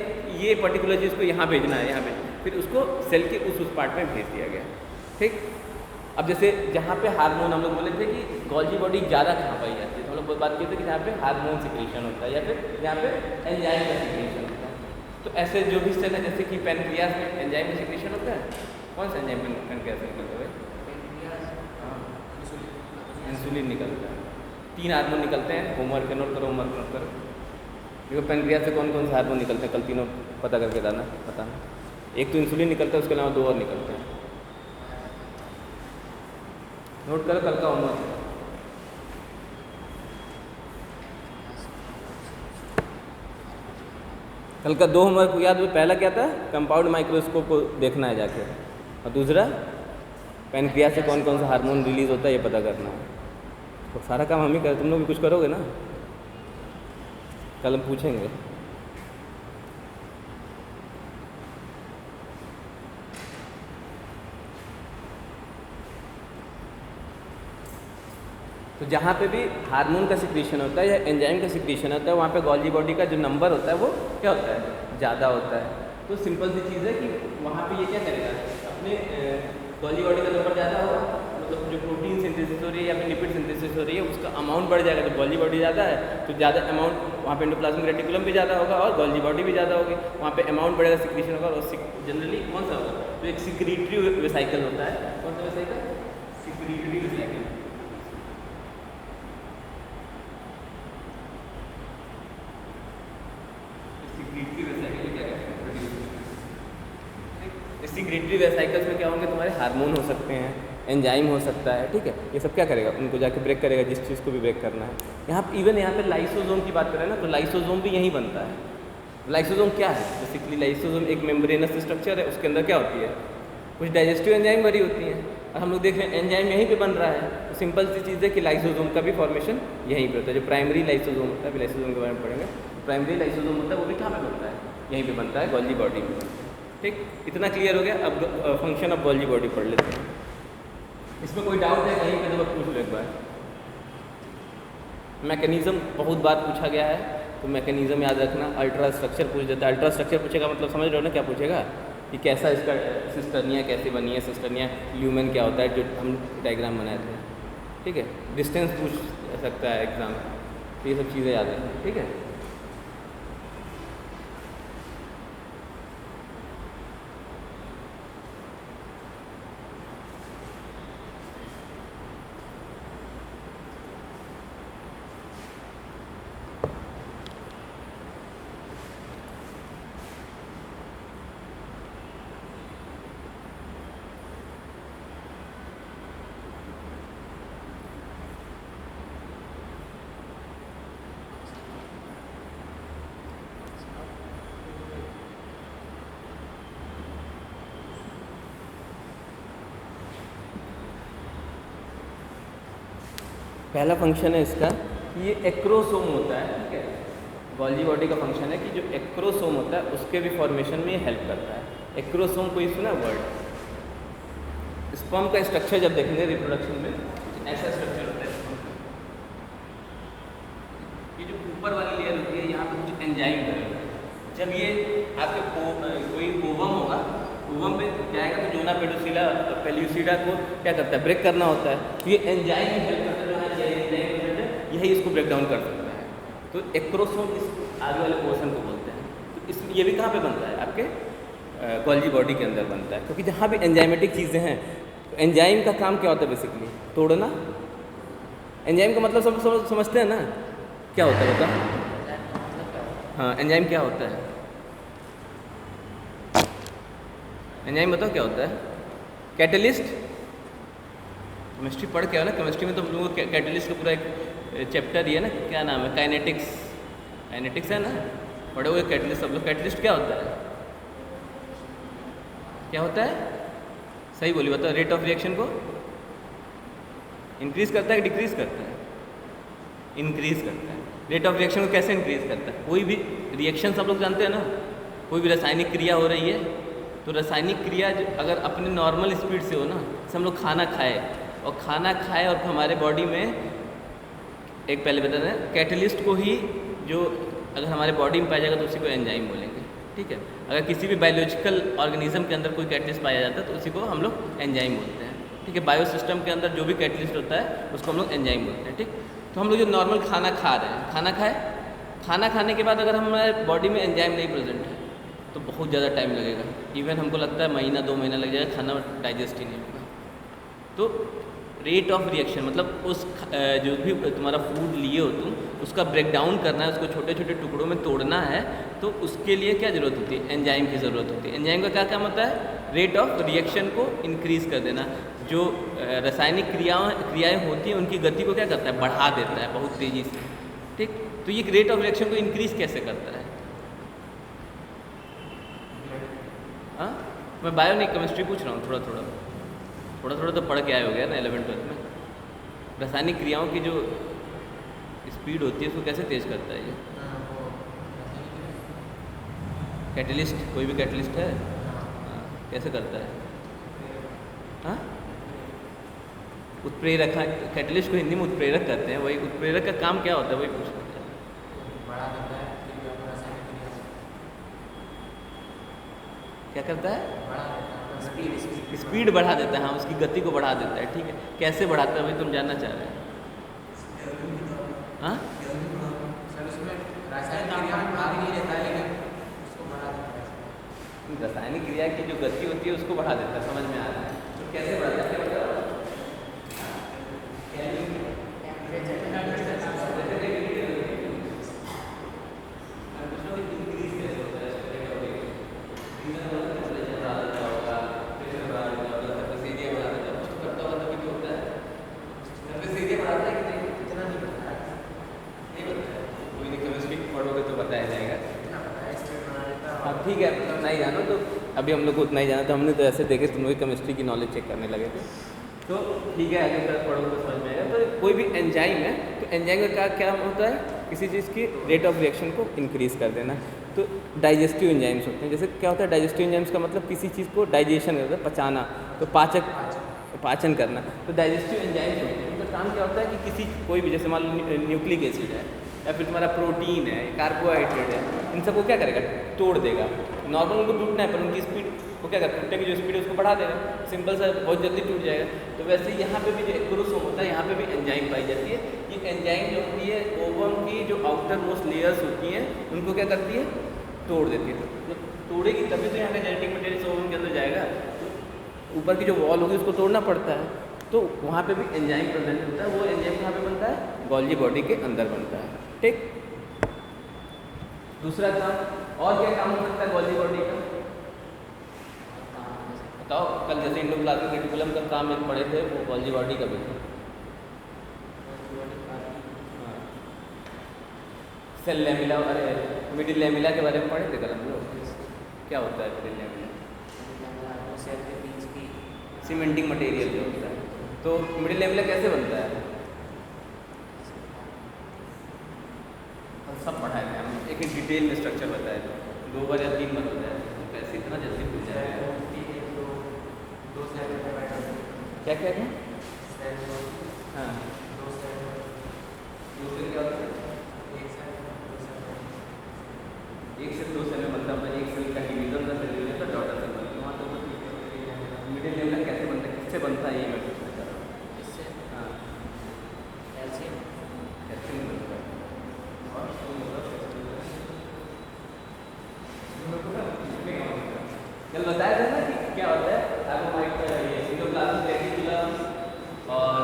ये पर्टिकुलर चीज़ को यहाँ भेजना है, यहाँ पे फिर उसको सेल के उस पार्ट में भेज दिया गया, ठीक। अब जैसे जहाँ पे हार्मोन हम लोग बोले थे कि गोल्जी बॉडी ज़्यादा कहाँ पाई जाती है, तो हम लोग बात किए थे कि जहाँ पे हार्मोन सिक्रीशन होता है या फिर यहाँ पे एंजाइम का सिक्रीशन होता है। तो ऐसे जो भी सेल है जैसे कि पैनक्रियाज में एंजाइम का सिक्रीशन होता है, कौन सा एंजाइम पैनक्रियाज में निकलता है, इंसुलिन निकलता है, 3 हार्मोन निकलते हैं, होमवर्क के नोट करो, होमवर्क नोट करो। देखो पैनक्रियाज से कौन कौन से हार्मोन निकलते हैं, कल तीनों पता करके बताना। एक तो इंसुलिन निकलता है, उसके अलावा 2 और निकलते हैं, नोट करो कल का होमवर्क। कल का 2 होमवर्क याद में पहला क्या था, कंपाउंड माइक्रोस्कोप को देखना है जाके, और दूसरा पैनक्रियाज से कौन कौन सा हार्मोन रिलीज होता है ये पता करना है। तो सारा काम हम ही करें, तुम लोग भी कुछ करोगे ना, कल हम पूछेंगे। तो जहाँ पे भी हार्मोन का सिक्रीशन होता है या एंजाइम का सिक्रीशन होता है, वहाँ पे गोल्जी बॉडी का जो नंबर होता है वो क्या होता है, ज़्यादा होता है। तो सिंपल सी चीज़ है कि वहाँ पे ये क्या करेगा, अपने गोल्जी बॉडी का नंबर ज़्यादा होगा, मतलब जो प्रोटीन सिंथेसिस हो रही है या फिर लिपिड सिंथेसिस हो रही है उसका अमाउंट बढ़ जाएगा। तो गोल्जी बॉडी ज़्यादा है तो ज़्यादा अमाउंट वहाँ पे एंडोप्लाज्मिक रेटिकुलम भी ज़्यादा होगा और गोल्जी बॉडी भी ज़्यादा होगी, वहाँ पे अमाउंट बढ़ेगा, सिक्रीशन होगा। और जनरली कौन सा होगा, तो एक सिक्रीटरी वेसाइकल होता है, कौन सा vesicle, secretory vesicle. Secretory vesicles में क्या होंगे, तुम्हारे हार्मोन हो सकते हैं, एंजाइम हो सकता है, ठीक है, ये सब क्या करेगा, उनको जाके ब्रेक करेगा जिस चीज़ को भी ब्रेक करना है। यहाँ इवन यहाँ पे लाइसोसोम की बात करें ना, तो लाइसोसोम भी यहीं बनता है। लाइसोसोम क्या है, बेसिकली लाइसोसोम एक मेम्ब्रेनस स्ट्रक्चर है, उसके अंदर क्या होती है, कुछ डाइजेस्टिव एंजाइम भरी होती हैं, और हम लोग देख रहे हैं एंजाइम यहीं पे बन रहा है। तो सिंपल सी चीज़ है कि लाइसोसोम का भी फॉर्मेशन यहीं पे होता है। जो प्राइमरी लाइसोसोम होता है, लाइसोसोम के बारे में पढ़ेंगे, प्राइमरी लाइसोसोम होता है वो भी कहाँ पे बनता है, यहीं पे बनता है, गोल्जी बॉडी में बनता है। ठीक, इतना क्लियर हो गया। अब फंक्शन ऑफ गोल्जी बॉडी पढ़ लेते हैं। इसमें कोई डाउट है कहीं पे तो बस पूछ लो एक बार। मैकेनिज्म बहुत बार पूछा गया है, तो मैकेनिज्म याद रखना। अल्ट्रा स्ट्रक्चर पूछ देता है। अल्ट्रा स्ट्रक्चर पूछेगा मतलब समझ रहे हो ना क्या पूछेगा, कि कैसा इसका सिस्टर्निया कैसे बनी है, सिस्टर्निया ल्यूमेन क्या होता है, जो हम डायग्राम बनाए थे। ठीक है, डिस्टेंस पूछ सकता है एग्जाम, तो ये सब चीज़ें याद रखना। ठीक है, पहला फंक्शन है इसका कि ये एक्रोसोम होता है। ठीक है, गोल्जी बॉडी का फंक्शन है कि जो एक्रोसोम होता है उसके भी फॉर्मेशन में ये हेल्प करता है। एक्रोसोम कोई सुना वर्ड? स्पर्म का स्ट्रक्चर जब देखेंगे रिप्रोडक्शन में, ऐसा स्ट्रक्चर होता है स्पर्म का। ये जो ऊपर वाली लेयर होती है, यहाँ पर कुछ एंजाइम करेगा। जब ये आपके कोई ओवम होगा, ओवम पे जाएगा तो जोना पेडोसिला पेल्यूसिडा को क्या करता है, ब्रेक करना होता है। तो ये एंजाइम ही हेल्प करता है, यही इसको ब्रेक डाउन कर सकता है। तो एक्रोसोम इस आगे वाले पोर्शन को बोलते हैं। तो इस ये भी कहाँ पे बनता है? आपके गोल्जी बॉडी के अंदर बनता है, क्योंकि जहाँ भी एंजाइमेटिक चीज़ें हैं, तो एंजाइम का काम क्या होता है बेसिकली? तोड़ना। एंजाइम का मतलब सब समझते हैं ना, क्या होता है बता? हाँ, एंजाइम क्या होता है? एंजाइम बताओ क्या होता है? कैटलिस्ट। केमिस्ट्री पढ़ के आओ ना, केमिस्ट्री में तो हम लोगों को कैटलिस्ट का पूरा एक चैप्टर ही है ना, क्या नाम है, काइनेटिक्स। काइनेटिक्स है ना, पढ़े हुए कैटलिस्ट सब लोग। कैटलिस्ट क्या होता है? क्या होता है? सही बोली, बताओ। रेट ऑफ रिएक्शन को इंक्रीज करता है कि डिक्रीज करता है? इंक्रीज करता है। रेट ऑफ रिएक्शन को कैसे इंक्रीज करता है? कोई भी रिएक्शन सब लोग जानते हैं ना, कोई भी रासायनिक क्रिया हो रही है, तो रासायनिक क्रिया अगर अपने नॉर्मल स्पीड से हो ना, जैसे हम लोग खाना खाए और हमारे बॉडी में एक पहले बता दें, कैटलिस्ट को ही जो अगर हमारे बॉडी में पाया जाएगा तो उसी को एंजाइम बोलेंगे। ठीक है, अगर किसी भी बायोलॉजिकल ऑर्गेनिज्म के अंदर कोई कैटलिस्ट पाया जाता है तो उसी को हम लोग एंजाइम बोलते हैं। ठीक है, बायो सिस्टम के अंदर जो भी कैटलिस्ट होता है उसको हम लोग एंजाइम बोलते हैं। ठीक, तो हम लोग जो नॉर्मल खाना खा रहे हैं, खाना खाने के बाद अगर हमारे बॉडी में एंजाइम नहीं प्रेजेंट है तो बहुत ज़्यादा टाइम लगेगा। इवन हमको लगता है महीना 2 महीना लग जाएगा, खाना डाइजेस्ट ही नहीं होगा। तो रेट ऑफ रिएक्शन मतलब उस जो भी तुम्हारा फूड लिए हो तुम, उसका ब्रेक डाउन करना है, उसको छोटे छोटे टुकड़ों में तोड़ना है, तो उसके लिए क्या ज़रूरत होती है? एंजाइम की ज़रूरत होती है। एंजाइम का क्या काम होता है? रेट ऑफ रिएक्शन को इंक्रीज़ कर देना। जो रासायनिक क्रियाएँ होती हैं उनकी गति को क्या करता है? बढ़ा देता है बहुत तेज़ी से। ठीक, तो ये रेट ऑफ रिएक्शन को इंक्रीज़ कैसे करता है? हाँ, मैं बायो नहीं केमिस्ट्री पूछ रहा हूँ। थोड़ा थोड़ा तो पढ़ के आए हो गया ना 11th-12th में। रासायनिक क्रियाओं की जो स्पीड होती है उसको कैसे तेज़ करता है ये? कैटलिस्ट, कोई भी कैटलिस्ट है? हाँ, कैसे करता है? हाँ, उत्प्रेरक। कैटलिस्ट को हिंदी में उत्प्रेरक कहते हैं। वही उत्प्रेरक का काम क्या होता है, वही पूछ रहे हैं। क्या करता है? स्पीड बढ़ा देता है। हाँ, उसकी गति को बढ़ा देता है। ठीक है, कैसे बढ़ाता है वही तुम जानना चाह रहे हो? हाँ, रासायनिक क्रिया की जो गति होती है उसको बढ़ा देता है। समझ में आ रहा है? तो कैसे बढ़ाता है? ठीक है, उतना ही जानो। तो अभी हम लोग को उतना ही जाना, तो हमने तो ऐसे देखे तुम लोग केमिस्ट्री की नॉलेज चेक करने लगे थे। तो ठीक है, आगे तक पढ़ोगे तो समझ में आएगा। तो कोई भी एंजाइम है, तो एंजाइम का क्या होता है? किसी चीज़ की रेट ऑफ रिएक्शन को इंक्रीज़ कर देना। तो डाइजेस्टिव एंजाइम्स होते हैं। जैसे क्या होता है डाइजेस्टिव एंजाइम्स का मतलब किसी चीज़ को डाइजेशन करता है, पचाना, तो पाचन करना। तो डाइजेस्टिव एंजाइम्स होते हैं, उनका काम क्या होता है कि किसी कोई भी, जैसे मान लो न्यूक्लिक एसिड है या फिर तुम्हारा प्रोटीन है, कार्बोहाइड्रेट है, इन सबको क्या करेगा, तोड़ देगा। नॉर्मल उनको टूटना है पर उनकी स्पीड को क्या करेगा, टूटने की जो स्पीड है उसको बढ़ा देगा, सिंपल सा, बहुत जल्दी टूट जाएगा। तो वैसे ही यहाँ पे भी जो एक्रोसोम होता है, यहाँ पे भी एंजाइम पाई जाती है। ये एंजाइम जो होती है ओवम की जो आउटर मोस्ट लेयर्स होती हैं उनको क्या करती है, तोड़ देती है। तो जब तोड़ेगी तभी तो यहाँ पे जेनेटिक मटेरियल ओवम के अंदर जाएगा, तो ऊपर की जो वॉल होगी उसको तोड़ना पड़ता है। तो वहाँ पे भी एंजाइम प्रेजेंट होता है। वो एंजाइम कहाँ पे बनता है, गोल्गी बॉडी के अंदर बनता है। ठीक, दूसरा काम, और क्या काम हो सकता है गोल्गी बॉडी का, बताओ। कल जैसे इंडोप्लाज्मिक रेटिकुलम का काम एक पढ़े थे, वो गोल्गी बॉडी का भी था। सेल लैमिला, अरे मिडिल लैमिला के बारे में पढ़े थे कल हम लोग। क्या होता है मिडिल लैमिला, सीमेंटिंग मटेरियल जो होता है। तो मिडिल लैमिला कैसे बनता है, सब पढ़ाए थे हम, एक एक डिटेल में स्ट्रक्चर बताया था, 2 बार या 3 बार बताया था। तो कैसे इतना जल्दी भूल जाएगा, क्या क्या है, हाँ दूसरे क्या होता है, एक से 2 सेल में बनता है, एक सेल का डिवीजन का सेल यूनिट का डॉटर सेल बनता है। वहाँ तो मिडिल लेवल कैसे बनता है, किससे बनता है, ये मैं पूछना चाह रहा हूँ। इससे हाँ कैल्शियम कैल्शियम बनता है, और कल बताया था ना कि क्या होता है, ये एंडोप्लाज्मिक रेटिकुलम और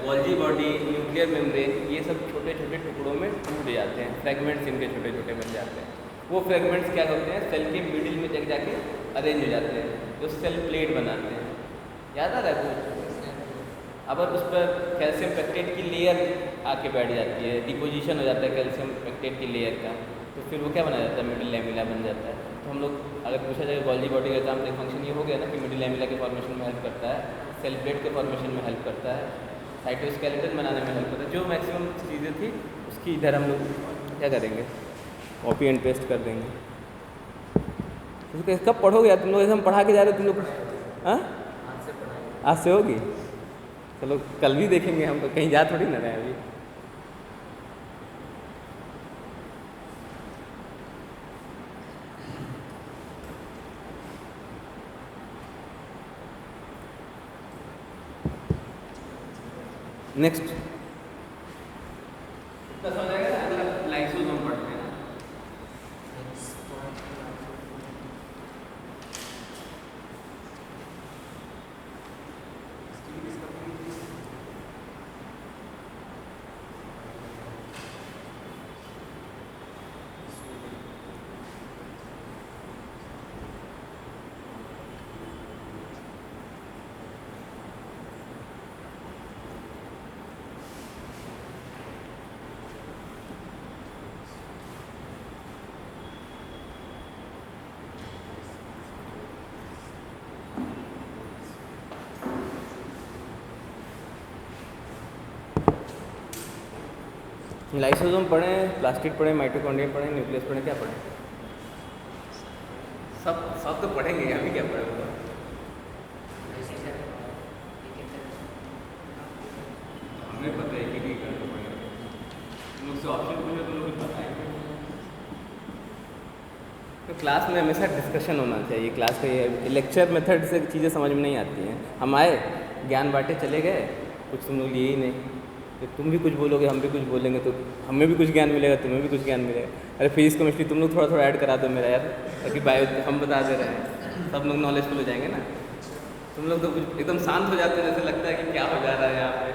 गोल्गी बॉडी, न्यूक्लियर मेम्ब्रेन, ये सब छोटे छोटे टुकड़ों में टूट जाते हैं, फ्रैगमेंट्स इनके छोटे छोटे बन जाते हैं। वो फ्रैगमेंट्स क्या होते हैं, सेल के मिडिल में जाके अरेंज हो जाते हैं, जो सेल प्लेट बनाते हैं। याद आ रहा है कुछ, अब उस पर कैल्शियम पेक्टेट की लेयर आके बैठ जाती है, डिपोजिशन हो जाता है कैल्शियम पेक्टेट की लेयर का, तो फिर वो क्या बना जाता है, मिडिल लैमिला बन जाता है। तो हम लोग अगर पूछा जाए गोल्गी बॉडी का एग्जाम, एक फंक्शन ये हो गया ना कि मिडिल लैमिला के फॉर्मेशन में हेल्प करता है, सेल प्लेट के फॉर्मेशन में हेल्प करता है, साइटोस्केलेटन बनाने में हेल्प करता है। जो मैक्सिमम चीज़ें थी उसकी इधर हम लोग क्या करेंगे, कॉपी एंड पेस्ट कर देंगे। तो कब पढ़ोगे यार तुम लोग, ऐसे हम पढ़ा के जा रहे हो तुम लोग, हाँ आज से होगी, चलो कल भी देखेंगे, हम तो कहीं जा थोड़ी ना रहे अभी। नेक्स्ट समझ आएगा, अगला लाइसोसोम पढ़ते हैं। लाइसोसोम पढ़ें, प्लास्टिड पढ़ें, माइटोकॉन्ड्रिया पढ़ें, न्यूक्लियस पढ़ें, क्या पढ़ें, सब तो पढ़ेंगे, अभी क्या पढ़ेंगे। हमें पता है कि करना पड़ेगा, तुम लोग से ऑप्शन पूछे तुम लोग पता है। तो क्लास में हमेशा डिस्कशन होना चाहिए, क्लास का ये लेक्चर मेथड से चीज़ें समझ में नहीं आती हैं। हम आए, ज्ञान बांटे चले गए, कुछ तुम लोग लिए ही नहीं। तो तुम भी कुछ बोलोगे, हम भी कुछ बोलेंगे, तो हमें भी कुछ ज्ञान मिलेगा, तुम्हें भी कुछ ज्ञान मिलेगा। अरे फिजिक्स केमिस्ट्री तुम लोग थोड़ा थोड़ा ऐड करा दो मेरा यार, ताकि बायो हम बता दे रहे हैं, सब लोग नॉलेजफुल हो जाएंगे ना। तुम लोग तो कुछ एकदम शांत हो जाते हैं, जैसे लगता है कि क्या हो जा रहा है यहाँ पे।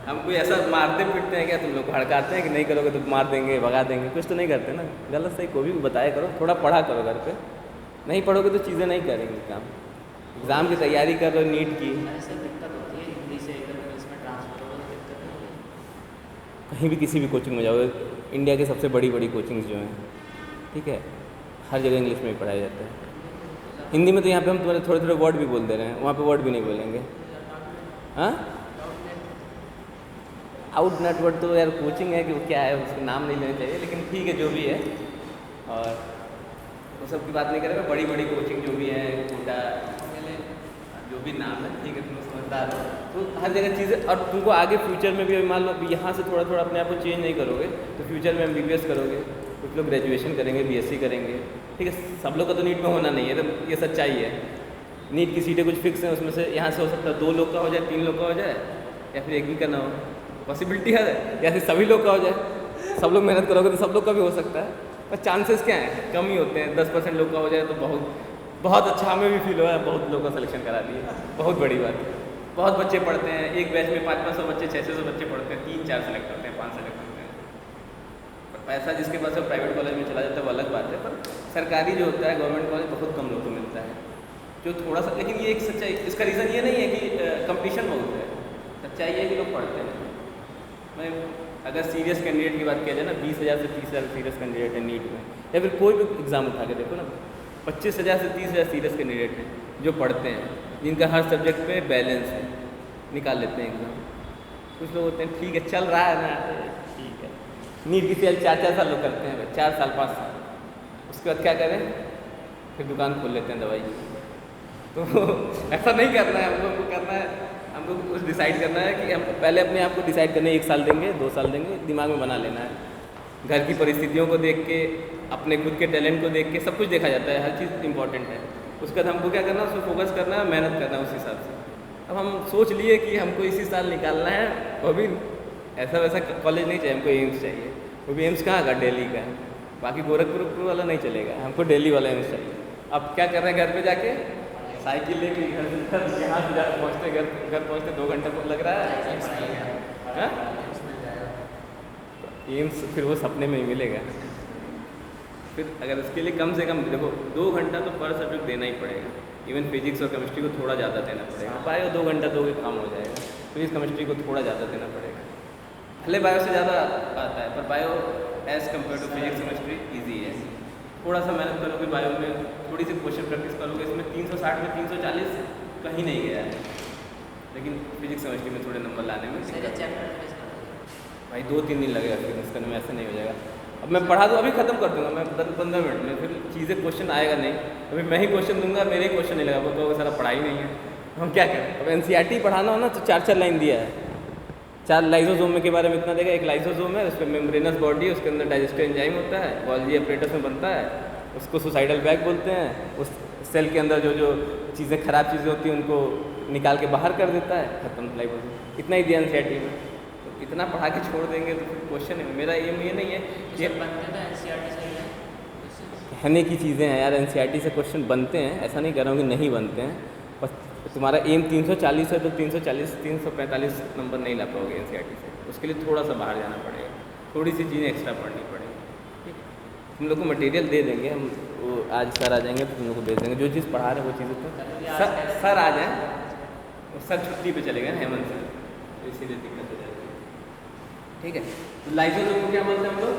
हम कोई ऐसा मारते पीटते हैं क्या, तुम लोग को हड़काते हैं कि नहीं करोगे तो मार देंगे, भगा देंगे, कुछ तो नहीं करते ना। गलत सही कोई भी बताया करो, थोड़ा पढ़ा करो घर पे, नहीं पढ़ोगे तो चीज़ें नहीं करेंगे काम। एग्ज़ाम की तैयारी कर रहे हो नीट की, ऐसे दिक्कत होती है हिंदी से इधर इंग्लिश में ट्रांसफर होने की दिक्कत नहीं होती। कहीं भी किसी भी कोचिंग में जाओगे, इंडिया की सबसे बड़ी बड़ी कोचिंग्स जो हैं, ठीक है, हर जगह इंग्लिश में ही पढ़ाया जाता है। हिंदी में तो यहाँ पे हम तुम्हारे थोड़े थोड़े वर्ड भी बोल दे रहे हैं, वहाँ पे वर्ड भी नहीं बोलेंगे। हाँ आउट नेट वर्ड तो यार कोचिंग है कि वो क्या है, उसका नाम नहीं लेना चाहिए, लेकिन ठीक है जो भी है। और वो सब की बात नहीं करेगा, बड़ी बड़ी कोचिंग जो भी है, कोटा, जो भी नाम है, ठीक है, तुम समझदार हो, तो हर जगह चीज़ें, और तुमको आगे फ्यूचर में भी मान लो यहाँ से थोड़ा थोड़ा अपने आप को चेंज नहीं करोगे तो फ्यूचर में MBBS करोगे, कुछ लोग ग्रेजुएशन करेंगे, BSc करेंगे, ठीक है, सब लोग का तो नीट में होना नहीं है, तो ये सच्चाई है। नीट की सीटें कुछ फिक्स हैं, उसमें से यहाँ से हो सकता है 2 लोग का हो जाए, 3 लोग का हो जाए, या फिर एक भी का ना हो, पॉसिबिलिटी है, या फिर सभी लोग का हो जाए। सब लोग मेहनत करोगे तो सब लोग का भी हो सकता है, पर चांसेस क्या हैं, कम ही होते हैं। 10% लोग का हो जाए तो बहुत अच्छा, हमें भी फील हुआ है, बहुत लोगों का सिलेक्शन करा दिए, बहुत बड़ी बात है। बहुत बच्चे पढ़ते हैं, एक बैच में 500-500 बच्चे, 600 बच्चे पढ़ते हैं, 3-4 सेलेक्ट करते हैं, 5 सेलेक्ट करते हैं। पर पैसा जिसके पास है प्राइवेट कॉलेज में चला जाता है, वो अलग बात है, पर सरकारी जो होता है गवर्नमेंट कॉलेज बहुत कम लोग को मिलता है, जो थोड़ा सा, लेकिन ये एक सच्चाई, इसका रीज़न ये नहीं है कि कंपटीशन बहुत है, सच्चाई है कि लोग पढ़ते हैं। मैं अगर सीरियस कैंडिडेट की बात किया जाए ना, 20,000 से 30,000 सीरियस कैंडिडेट है नीट में, या फिर कोई भी एग्ज़ाम उठा के देखो ना, 25,000 से 30,000 सीरियस कैंडिडेट हैं जो पढ़ते हैं, जिनका हर सब्जेक्ट पे बैलेंस है, निकाल लेते हैं एग्ज़ाम। कुछ लोग होते हैं ठीक है चल रहा है ना, ठीक है, नीट की तैयारी 4-4 साल लोग करते हैं, 4 साल 5 साल, उसके बाद क्या करें, फिर दुकान खोल लेते हैं दवाई की। तो ऐसा नहीं करना है, हम लोग को करना है, हमको कुछ डिसाइड करना है कि हम पहले अपने आप को डिसाइड करना है, 1 साल देंगे, 2 साल देंगे, दिमाग में बना लेना है। घर की परिस्थितियों को देख के, अपने खुद के टैलेंट को देख के सब कुछ देखा जाता है, हर चीज़ इंपॉर्टेंट है। उसके बाद हमको क्या करना है, उसको फोकस करना है, मेहनत करना है उस हिसाब से। अब हम सोच लिए कि हमको इसी साल निकालना है, वो भी ऐसा वैसा कॉलेज नहीं चाहिए, हमको एम्स चाहिए, वो भी एम्स कहाँ का, दिल्ली का है, बाकी गोरखपुर वाला नहीं चलेगा, हमको दिल्ली वाला एम्स चाहिए। अब क्या कर रहे हैं, घर पे जाके साइकिल लेके घर से यहाँ से पहुँचते, घर पहुँचते 2 घंटा लग रहा है। एम्स फिर वो सपने में ही मिलेगा। फिर अगर उसके लिए कम से कम देखो 2 घंटा तो पर सब्जेक्ट देना ही पड़ेगा, इवन फिजिक्स और केमिस्ट्री को थोड़ा ज़्यादा देना पड़ेगा। बायो 2 घंटा दोगे काम हो जाएगा, फिजिक्स केमिस्ट्री को थोड़ा ज़्यादा देना पड़ेगा। भले बायो से ज़्यादा आता है, पर bio as compare to physics chemistry easy है। थोड़ा सा मेहनत करोगे बायो में, थोड़ी सी क्वेश्चन प्रैक्टिस करोगे, इसमें 360 में 340 कहीं नहीं गया है, लेकिन फिजिक्स केमिस्ट्री में थोड़े नंबर लाने में भाई 2-3 दिन लगेगा फिजिक्स करने में, ऐसे नहीं हो जाएगा। अब मैं पढ़ा दूँ, अभी ख़त्म कर दूँगा मैं 10-15 मिनट में, फिर चीज़ें क्वेश्चन आएगा नहीं, अभी मैं ही क्वेश्चन दूंगा, मेरे ही क्वेश्चन नहीं लगा, वो कहोगे सारा पढ़ाई नहीं है, हम क्या करें। अब NCERT पढ़ाना हो ना तो 4-4 लाइन दिया है, 4 लाइसोसोम के बारे में इतना देगा। एक लाइसोसोम है, उस पर मेम्ब्रेनस बॉडी है, उसके अंदर डाइजेस्टिव एंजाइम होता है, गोल्गी एपरेटस में बनता है, उसको सुसाइडल बैग बोलते हैं। उस सेल के अंदर जो चीज़ें खराब चीज़ें होती हैं उनको निकाल के बाहर कर देता है, खत्म लाइसोसोम। इतना ही दिया NCERT में, तो इतना पढ़ा के छोड़ देंगे तो फिर क्वेश्चन है। मेरा एम ये नहीं है कि कहने की चीज़ें हैं यार, NCERT से क्वेश्चन बनते हैं, ऐसा नहीं कह रहा हूँ कि नहीं बनते हैं, बस तुम्हारा एम 340 है तो 340-345 नंबर नहीं ला पाओगे NCERT से, उसके लिए थोड़ा सा बाहर जाना पड़ेगा, थोड़ी सी चीज़ें एक्स्ट्रा पढ़नी पड़ेगी। ठीक, तुम लोग को मटेरियल दे देंगे हम, वो आज सर आ जाएंगे तो तुम लोग को भेज देंगे, जो चीज़ पढ़ा रहे हैं वो चीज़ें तो सर आ जाएँ, सर छुट्टी पे चले गए हेमंत सर, तो इसीलिए दिक्कत हो जाएगी। ठीक है, तो लाइसोसोम को क्या बोलते हैं हम लोग,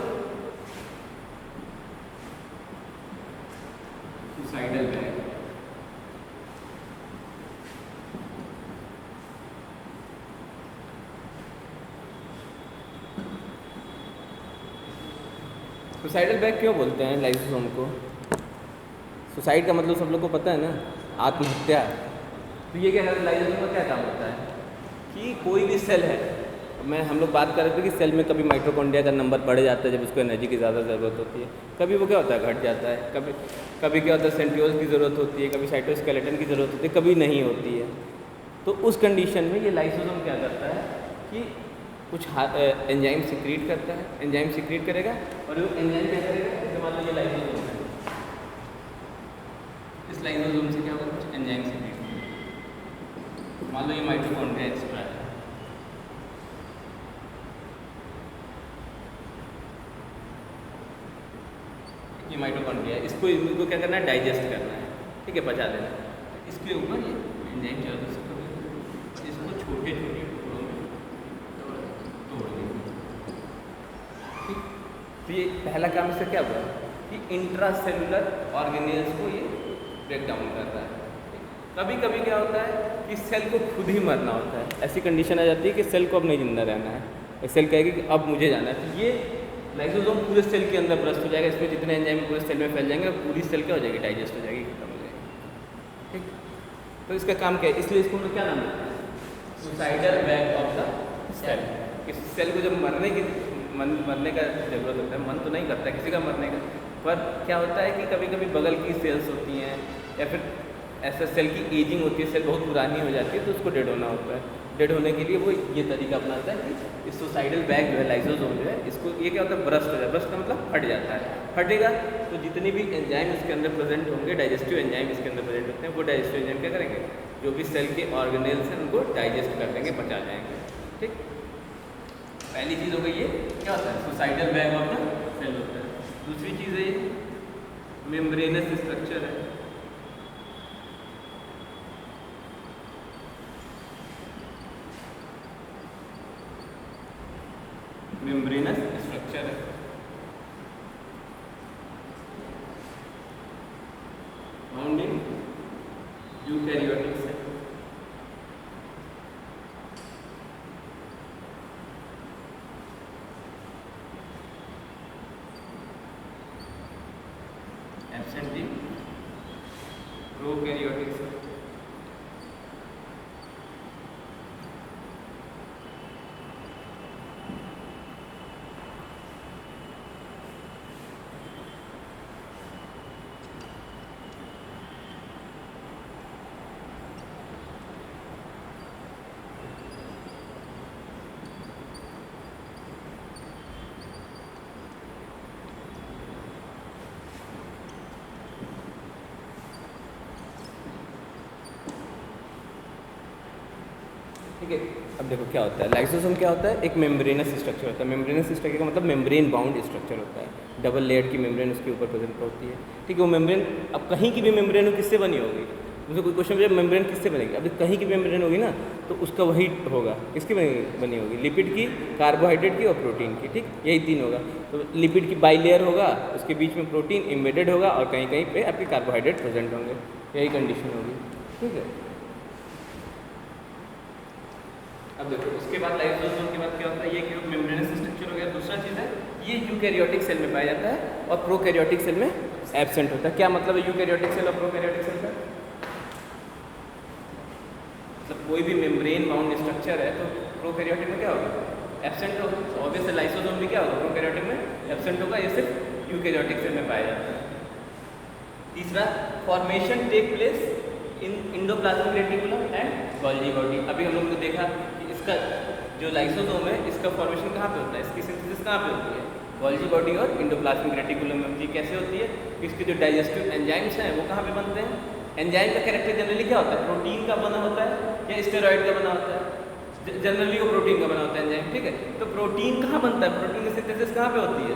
सुसाइडल बैग। सुसाइडल बैग क्यों बोलते हैं लाइसोसोम को? सुसाइड का मतलब सब लोग को पता है ना, आत्महत्या। तो ये क्या है, लाइसोसोम का क्या काम होता है कि कोई भी सेल है, हम लोग बात कर रहे थे कि सेल में कभी माइटोकॉन्ड्रिया का नंबर बढ़ जाता है जब उसको एनर्जी की ज़्यादा ज़रूरत होती है, कभी वो क्या होता है घट जाता है, कभी क्या होता है सेंट्रियोल्स की ज़रूरत होती है, कभी साइटोस्केलेटन की ज़रूरत होती है, कभी नहीं होती है। तो उस कंडीशन में ये लाइसोसोम क्या करता है कि कुछ एंजाइम सिक्रीट करता है, एंजाइम सिक्रीट करेगा और वो एंजाइम क्या करेगा, जैसे मान लो ये लाइसोसोम है, इस लाइसोसोम से क्या होगा, कुछ एंजाइम सिक्रीट, मान लो ये माइटोकॉन्ड्रिया एक्स्ट्रा है, ये माइटोकॉन्ड्रिया, इसको क्या करना है, डाइजेस्ट करना है, ठीक है, पचा देना है। इसके ऊपर ये एंजाइम चालू से इसको छोटे छोटे टुकड़ों में तोड़ देंगे। ठीक, तो ये पहला काम इसका क्या हुआ कि इंट्रासेलुलर ऑर्गेनेल्स को ये ब्रेक डाउन कर रहा है। कभी कभी क्या होता है कि सेल को खुद ही मरना होता है, ऐसी कंडीशन आ जाती है कि सेल को अब नहीं जिंदा रहना है, सेल कहेगी कि अब मुझे जाना है, तो ये लाइसोसोम पूरे सेल के अंदर ब्रस्ट हो जाएगा, इसमें जितने एंजाइम पूरे सेल में फैल जाएंगे और पूरी सेल क्या हो जाएगी, डाइजेस्ट हो जाएगी, खत्म हो जाएगी। ठीक, तो इसका काम क्या है, इसलिए इसको हम लोग क्या नाम देते हैं, suicidal bag of the cell. इस सेल को जब मरने का जरूरत होता है, मन तो नहीं करता किसी का मरने का, पर क्या होता है कि कभी कभी बगल की सेल्स होती हैं या फिर ऐसा सेल की एजिंग होती है, सेल बहुत पुरानी हो जाती है, तो उसको डेड होना होता है। डेड होने के लिए वो ये तरीका अपनाता है कि इस सुसाइडल बैग जो है, लाइसोसोम जो है, इसको ये क्या होता है, ब्रस्ट हो जाए। ब्रस्ट का मतलब फट जाता है। फटेगा तो जितने भी एंजाइम इसके अंदर प्रेजेंट होंगे, डाइजेस्टिव एंजाइम इसके अंदर प्रेजेंट होते हैं, वो डाइजेस्टिव एंजाइम क्या करेंगे, जो भी सेल के ऑर्गेनेल्स हैं उनको डाइजेस्ट कर देंगे, पचा जाएंगे। ठीक, पहली चीज़ हो गई ये क्या होता है, suicidal bag of the cell होता है। दूसरी चीज़ है ये मेम्ब्रेनस स्ट्रक्चर है। मेम्ब्रेनस स्ट्रक्चर है, found in eukaryotic cell. Absent in prokaryotic cell. ठीक है, अब देखो क्या होता है, लाइसोसोम क्या होता है, एक मेम्ब्रेनस स्ट्रक्चर होता है। मेम्ब्रेनस स्ट्रक्चर का मतलब मेम्ब्रेन बाउंड स्ट्रक्चर होता है, डबल लेयर की मेम्ब्रेन उसके ऊपर प्रेजेंट होती है। ठीक है, वो मेम्ब्रेन अब कहीं की भी मेम्ब्रेन हो किससे बनी होगी, मुझे कोई क्वेश्चन पूछे मेम्ब्रेन किससे बनेगी, अब कहीं की भी मेम्ब्रेन होगी ना तो उसका वही होगा, किसकी बनी होगी, लिपिड की, कार्बोहाइड्रेट की और प्रोटीन की। ठीक, यही तीन होगा। तो लिपिड की बाई लेयर होगा, उसके बीच में प्रोटीन इम्बेडेड होगा और कहीं कहीं पे आपके कार्बोहाइड्रेट प्रेजेंट होंगे, यही कंडीशन होगी। ठीक है, अब देखो उसके बाद लाइसोसोम के बाद क्या होता है, ये कि मेम्ब्रेनस स्ट्रक्चर हो गया। दूसरा चीज़ है ये यूकैरियोटिक सेल में पाया जाता है और प्रोकैरियोटिक सेल में एब्सेंट होता है। क्या मतलब है यूकैरियोटिक सेल और प्रोकैरियोटिक सेल का, मतलब कोई भी मेम्ब्रेन बाउंड स्ट्रक्चर है तो प्रोकैरियोटिक में क्या होगा, एब्सेंट होगा। ऑब्वियसली लाइसोसोम में क्या होगा, प्रोकैरियोटिक में एब्सेंट होगा, ये सिर्फ यूकैरियोटिक सेल में पाया जाता है। तीसरा, formation take place in endoplasmic reticulum and Golgi body. अभी हम लोग ने देखा कि इसका जो लाइसोसोम है इसका फॉर्मेशन कहाँ पे होता है, इसकी सिंथेसिस कहाँ पे होती है, गोल्गी बॉडी और इंडोप्लाज्मिक रेटिकुलम में होती है। कैसे होती है, इसके जो डाइजेस्टिव एंजाइम्स हैं वो कहाँ पे बनते हैं। एंजाइम का कैरेक्टर जनरली क्या होता है, प्रोटीन का बना होता है या स्टेरॉइड का बना होता है, जनरली वो प्रोटीन का बना होता है एंजाइम। ठीक है, तो प्रोटीन कहाँ बनता है, प्रोटीन की सिंथेसिस कहाँ पे होती है,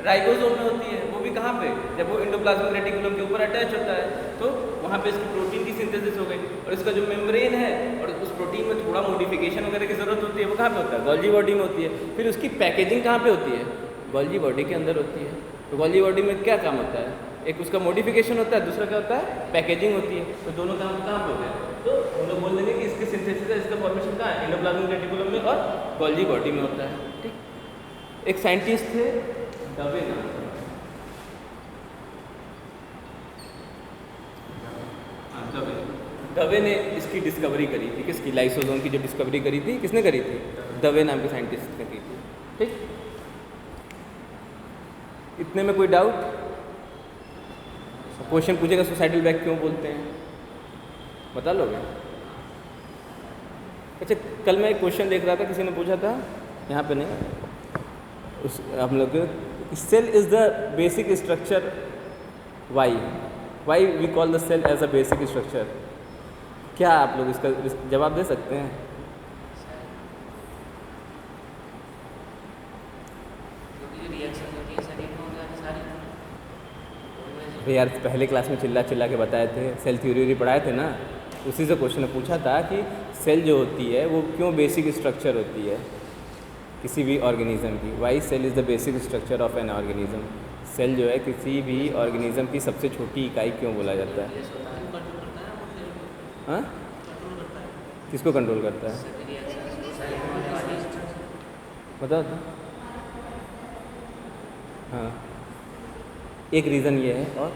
राइबोसोम में होती है। वो भी कहाँ पे, जब वो इंडोप्लाज्मिक रेटिकुलम के ऊपर अटैच होता है तो वहाँ पे इसकी प्रोटीन की सिंथेसिस हो गई। और इसका जो मेम्ब्रेन है और उस प्रोटीन में थोड़ा मॉडिफिकेशन वगैरह की ज़रूरत होती है, वो कहाँ पे होता है, गोल्गी बॉडी में होती है। फिर उसकी पैकेजिंग कहाँ पे होती है, गोल्गी बॉडी के अंदर होती है। तो गोल्गी बॉडी में क्या काम होता है, एक उसका मॉडिफिकेशन होता है, दूसरा क्या होता है, पैकेजिंग होती है। तो दोनों काम कहाँ पे होते हैं, तो हम लोग बोल देंगे कि इसकी सिंथेसिस, इसका फॉर्मेशन कहाँ है, इंडोप्लाज्मिक रेटिकुलम में और गोल्गी बॉडी में होता है। ठीक, एक साइंटिस्ट थे डवे नाम से, दवे ने इसकी डिस्कवरी करी थी, किसकी, लाइसोसोम की जो डिस्कवरी करी थी, किसने करी थी, दवे नाम के साइंटिस्ट ने की थी। ठीक, इतने में कोई डाउट, क्वेश्चन पूछेगा सुसाइडल बैग क्यों बोलते हैं, बता लोगे। अच्छा, कल मैं एक क्वेश्चन देख रहा था, किसी ने पूछा था, यहाँ पे नहीं, उस हम लोग, cell is the basic structure, why we call the cell as a basic structure. क्या आप लोग इसका जवाब दे सकते हैं। यार पहले क्लास में चिल्ला चिल्ला के बताए थे, सेल थ्योरी पढ़ाए थे ना, उसी से क्वेश्चन पूछा था कि सेल जो होती है वो क्यों बेसिक स्ट्रक्चर होती है किसी भी ऑर्गेनिज्म की। Why cell is the basic structure of an organism. Cell जो है किसी भी ऑर्गेनिज्म की सबसे छोटी इकाई क्यों बोला जाता है। हाँ, किसको कंट्रोल करता है, बताओ तो। हाँ, एक रीज़न ये है। और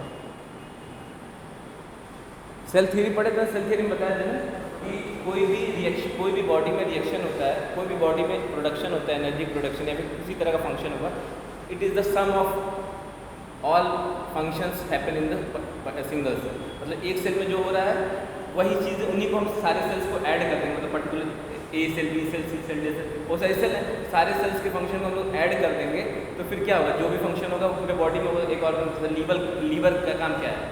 सेल थ्योरी पढ़े तो सेल थ्योरी में बताया था ना कि कोई भी रिएक्शन, कोई भी बॉडी में रिएक्शन होता है, कोई भी बॉडी में प्रोडक्शन होता है, एनर्जी प्रोडक्शन या फिर किसी तरह का फंक्शन होगा, it is the sum of all functions happen in the single cell. मतलब एक सेल में जो हो रहा है वही चीज़, उन्हीं को हम सारे सेल्स को ऐड कर देंगे। मतलब पर्टिकुलर ए सेल, बी सेल, सी सेल, जैसे वो सारे सेल हैं, सारे सेल्स के फंक्शन को हम लोग ऐड कर देंगे तो फिर क्या होगा, जो भी फंक्शन होगा वो पूरे बॉडी में वो एक ऑर्गन, लीवर का काम क्या है?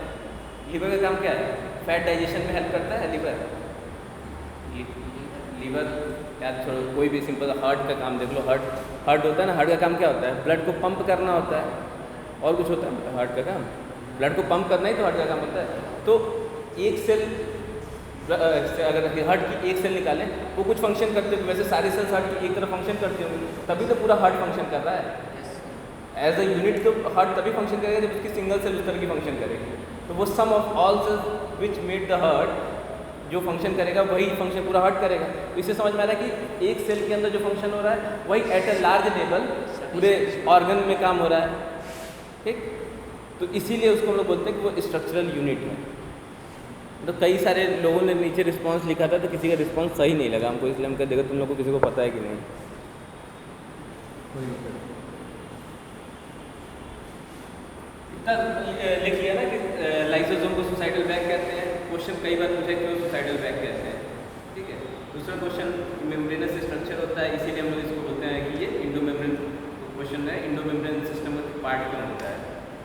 लीवर का काम क्या है? फैट डाइजेशन में हेल्प करता है लीवर। लीवर या छोड़ो, कोई भी सिंपल हार्ट का काम देख लो। हार्ट होता है ना, हार्ट का काम क्या होता है? ब्लड को पंप करना होता है। और कुछ होता है हार्ट का काम? ब्लड को पंप करना ही तो हार्ट का काम होता है। तो एक सेल, अगर हार्ट की एक सेल निकालें वो कुछ फंक्शन करते होंगे, वैसे सारे सेल्स हार्ट की एक तरफ फंक्शन करते होंगे, तभी तो पूरा हार्ट फंक्शन कर रहा है। एज अ यूनिट तो हार्ट तभी फंक्शन करेगा जब उसकी सिंगल सेल उस तरह की फंक्शन करेगी। तो वो sum of all cells which made the heart, जो फंक्शन करेगा वही फंक्शन पूरा हार्ट करेगा। तो इससे समझ में आ रहा है कि एक सेल के अंदर जो फंक्शन हो रहा है वही एट ए लार्ज लेवल पूरे ऑर्गन में काम हो रहा है। ठीक, तो इसीलिए उसको हम लोग बोलते हैं कि वो स्ट्रक्चरल यूनिट है। तो कई सारे लोगों ने नीचे रिस्पांस लिखा था तो किसी का रिस्पांस सही नहीं लगा हमको, इसलिए हम कह देगा तुम लोग को किसी को पता है कि नहीं। इतना लिख लिया ना कि लाइसोसोम को सुसाइडल बैग कहते हैं। क्वेश्चन कई बार पूछे क्यों सुसाइडल बैग कहते हैं। ठीक है, दूसरा क्वेश्चन मेम्ब्रेनस स्ट्रक्चर होता है, इसीलिए हम लोग इसको बोलते हैं कि ये इंडोमेम्ब्रेन क्वेश्चन है। इंडोमेम्ब्रेन सिस्टम का पार्ट क्यों होता है?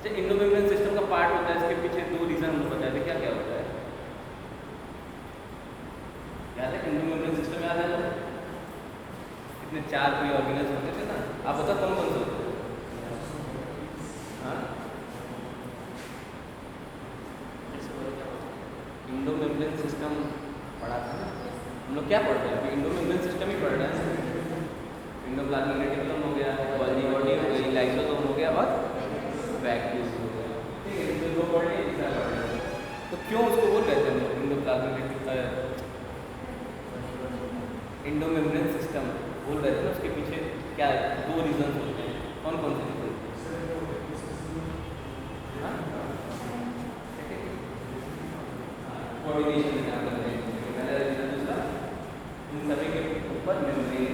जब इंडोमेम्ब्रेन सिस्टम का पार्ट होता है इसके पीछे दो रीज़न हम लोग बताए थे। क्या क्या होता है याद है? इंडोमेम्ब्रेन सिस्टम याद है? इतने चार कोई ऑर्गेनल्स होते थे ना, आप बताओ कौन कौन से होते थे? हाँ, इंडोमेम्ब्रेन सिस्टम पढ़ा था ना हम लोग। क्या पढ़ रहे हैं? इंडोमेम्ब्रेन सिस्टम ही पढ़ रहे हैं। इंडोप्लाज्मिक रेटिकुलम हो गया, गोल्गी बॉडी हो गई, लाइसोसोम हो गया और वैक्यूल हो गया। ठीक है, तो दो पढ़ लिए। तो क्यों उसको बोल रहे थे हम लोग इंडोप्लाज्मिक इंडोमेम्ब्रेन सिस्टम बोल रहे थे ना? उसके पीछे क्या दो रीजन होते हैं। कौन कौन से रीजन? कोऑर्डिनेशन ध्यान रखते हैं। पहला रीजन, दूसरा इन सभी के ऊपर मेम्ब्रेन।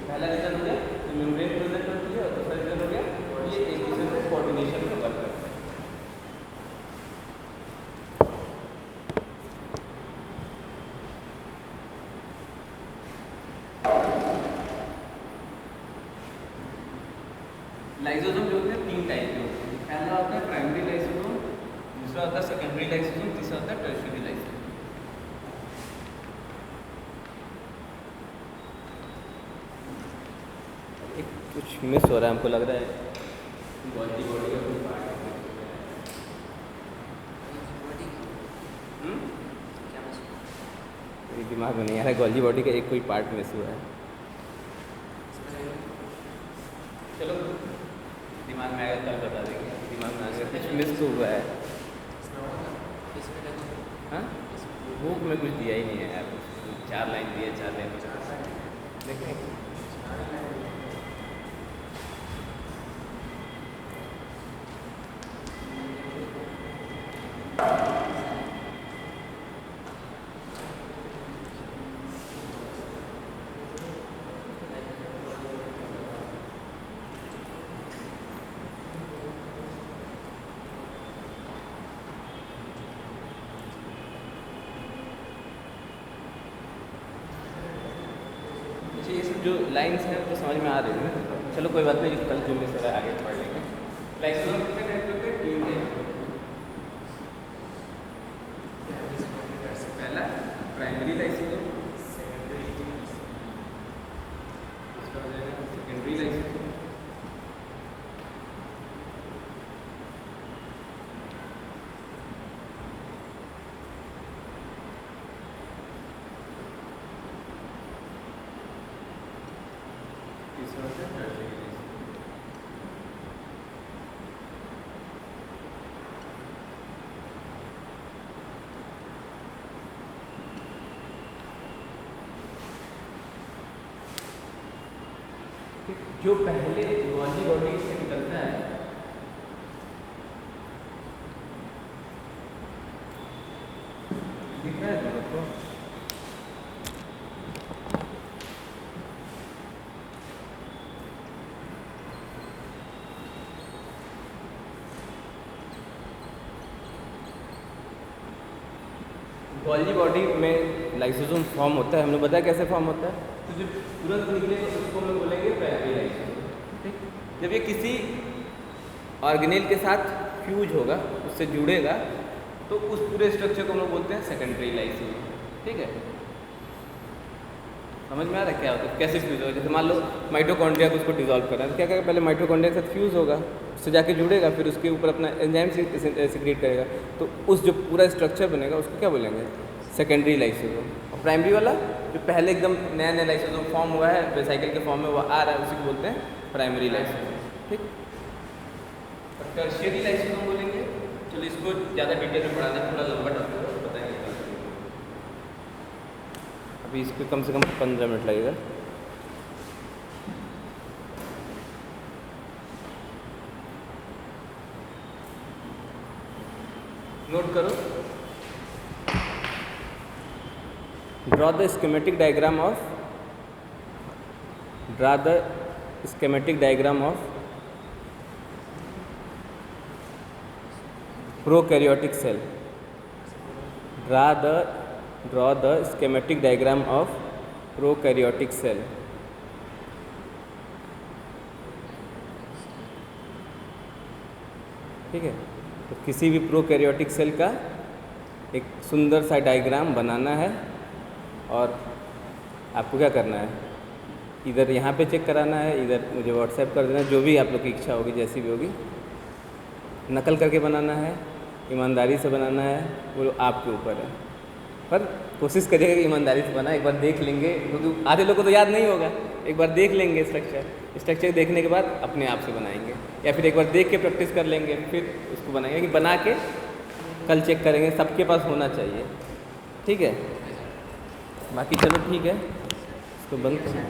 पहला रीजन हो गया तो मेम्ब्रेन प्रेजेंट होती है, और दूसरा रीजन हो गया ये एक दूसरे को कोऑर्डिनेशन में वर्क करता है। लाइसोसोम जो होते हैं तीन टाइप के होते हैं। पहला होता है प्राइमरी लाइसोसोम, दूसरा होता है सेकेंडरी लाइसोसोम, तीसरा होता है टर्शियरी लाइसोसोम। कुछ मिस हो रहा है हमको लग रहा है। बॉडी का कोई पार्ट मेरे दिमाग में नहीं आ रहा है। गोल्गी बॉडी का एक कोई पार्ट मिस हुआ है। चलो दिमाग में आएगा कल बता देंगे। दिमाग में आएगा कुछ मिस तो हुआ है। हाँ, बुक में कुछ दिया ही नहीं है यार। 4 लाइन दिए, 4 लाइन देखें। ये सब जो लाइंस हैं तो समझ में आ रही है। चलो कोई बात नहीं, कल जो मिस हो रहा है आगे पढ़ लेंगे। लाइसोसोम कितने टाइप के होते हैं? 3 टाइप। पहला प्राइमरी लाइसोसोम, उसका हो जाएगा सेकेंडरी लाइसोसोम, तीसरा होता है टर्शियरी लाइसोसोम। जो पहले गोल्जी बॉडी से निकलता है दिख रहा है तुम लोग को? गोल्जी बॉडी में लाइसोसोम फॉर्म होता है, हमने बताया कैसे फॉर्म होता है। तो जब तुरंत निकलेगा तो उसको हम लोग बोलेंगे प्राइमरी लाइसोसोम। ठीक, जब ये किसी ऑर्गेनेल के साथ फ्यूज होगा, उससे जुड़ेगा, तो उस पूरे स्ट्रक्चर को हम लोग बोलते हैं सेकेंडरी लाइसोसोम। ठीक है, समझ में आ रहा है क्या होता है, कैसे फ्यूज होगा? जैसे मान लो माइटोकॉन्ड्रिया को उसको डिजोल्व करना है, तो क्या करेगा, पहले माइटोकॉन्ड्रिया के साथ फ्यूज होगा, उससे जाके जुड़ेगा, फिर उसके ऊपर अपना एंजाइम सिक्रीट करेगा, तो उस जो पूरा स्ट्रक्चर बनेगा उसको क्या बोलेंगे, सेकेंडरी लाइसोसोम। और प्राइमरी वाला जो पहले एकदम नया नया लाइसोसोम फॉर्म हुआ है, वेसाइकिल के फॉर्म में वो आ रहा है, उसी को बोलते हैं प्राइमरी लाइसोसोम। ठीक, और टर्शियरी लाइसोसोम बोलेंगे। चलो इसको ज़्यादा डिटेल में पढ़ाना है, थोड़ा लंबा टॉपिक है, बताएंगे अभी इस पर कम से कम 15 मिनट लगेगा। नोट करो, draw the schematic diagram of prokaryotic cell. draw the schematic diagram of prokaryotic cell। ठीक है, तो किसी भी प्रोकैरियोटिक सेल का एक सुंदर सा डायग्राम बनाना है, और आपको क्या करना है, इधर यहाँ पे चेक कराना है, इधर मुझे व्हाट्सएप कर देना है, जो भी आप लोग की इच्छा होगी, जैसी भी होगी, नकल करके बनाना है, ईमानदारी से बनाना है, वो आपके ऊपर है, पर कोशिश करिएगा कि ईमानदारी से बना। एक बार देख लेंगे, क्योंकि आधे लोगों को तो याद नहीं होगा, एक बार देख लेंगे स्ट्रक्चर देखने के बाद अपने आप से बनाएंगे, या फिर एक बार देख के प्रैक्टिस कर लेंगे, फिर उसको बनाएंगे। कि बना के कल चेक करेंगे, सबके पास होना चाहिए। ठीक है, बाकी चलो ठीक है, इसको बंद करें।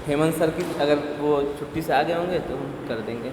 हेमंत सर की अगर वो छुट्टी से आ गए होंगे तो हम कर देंगे।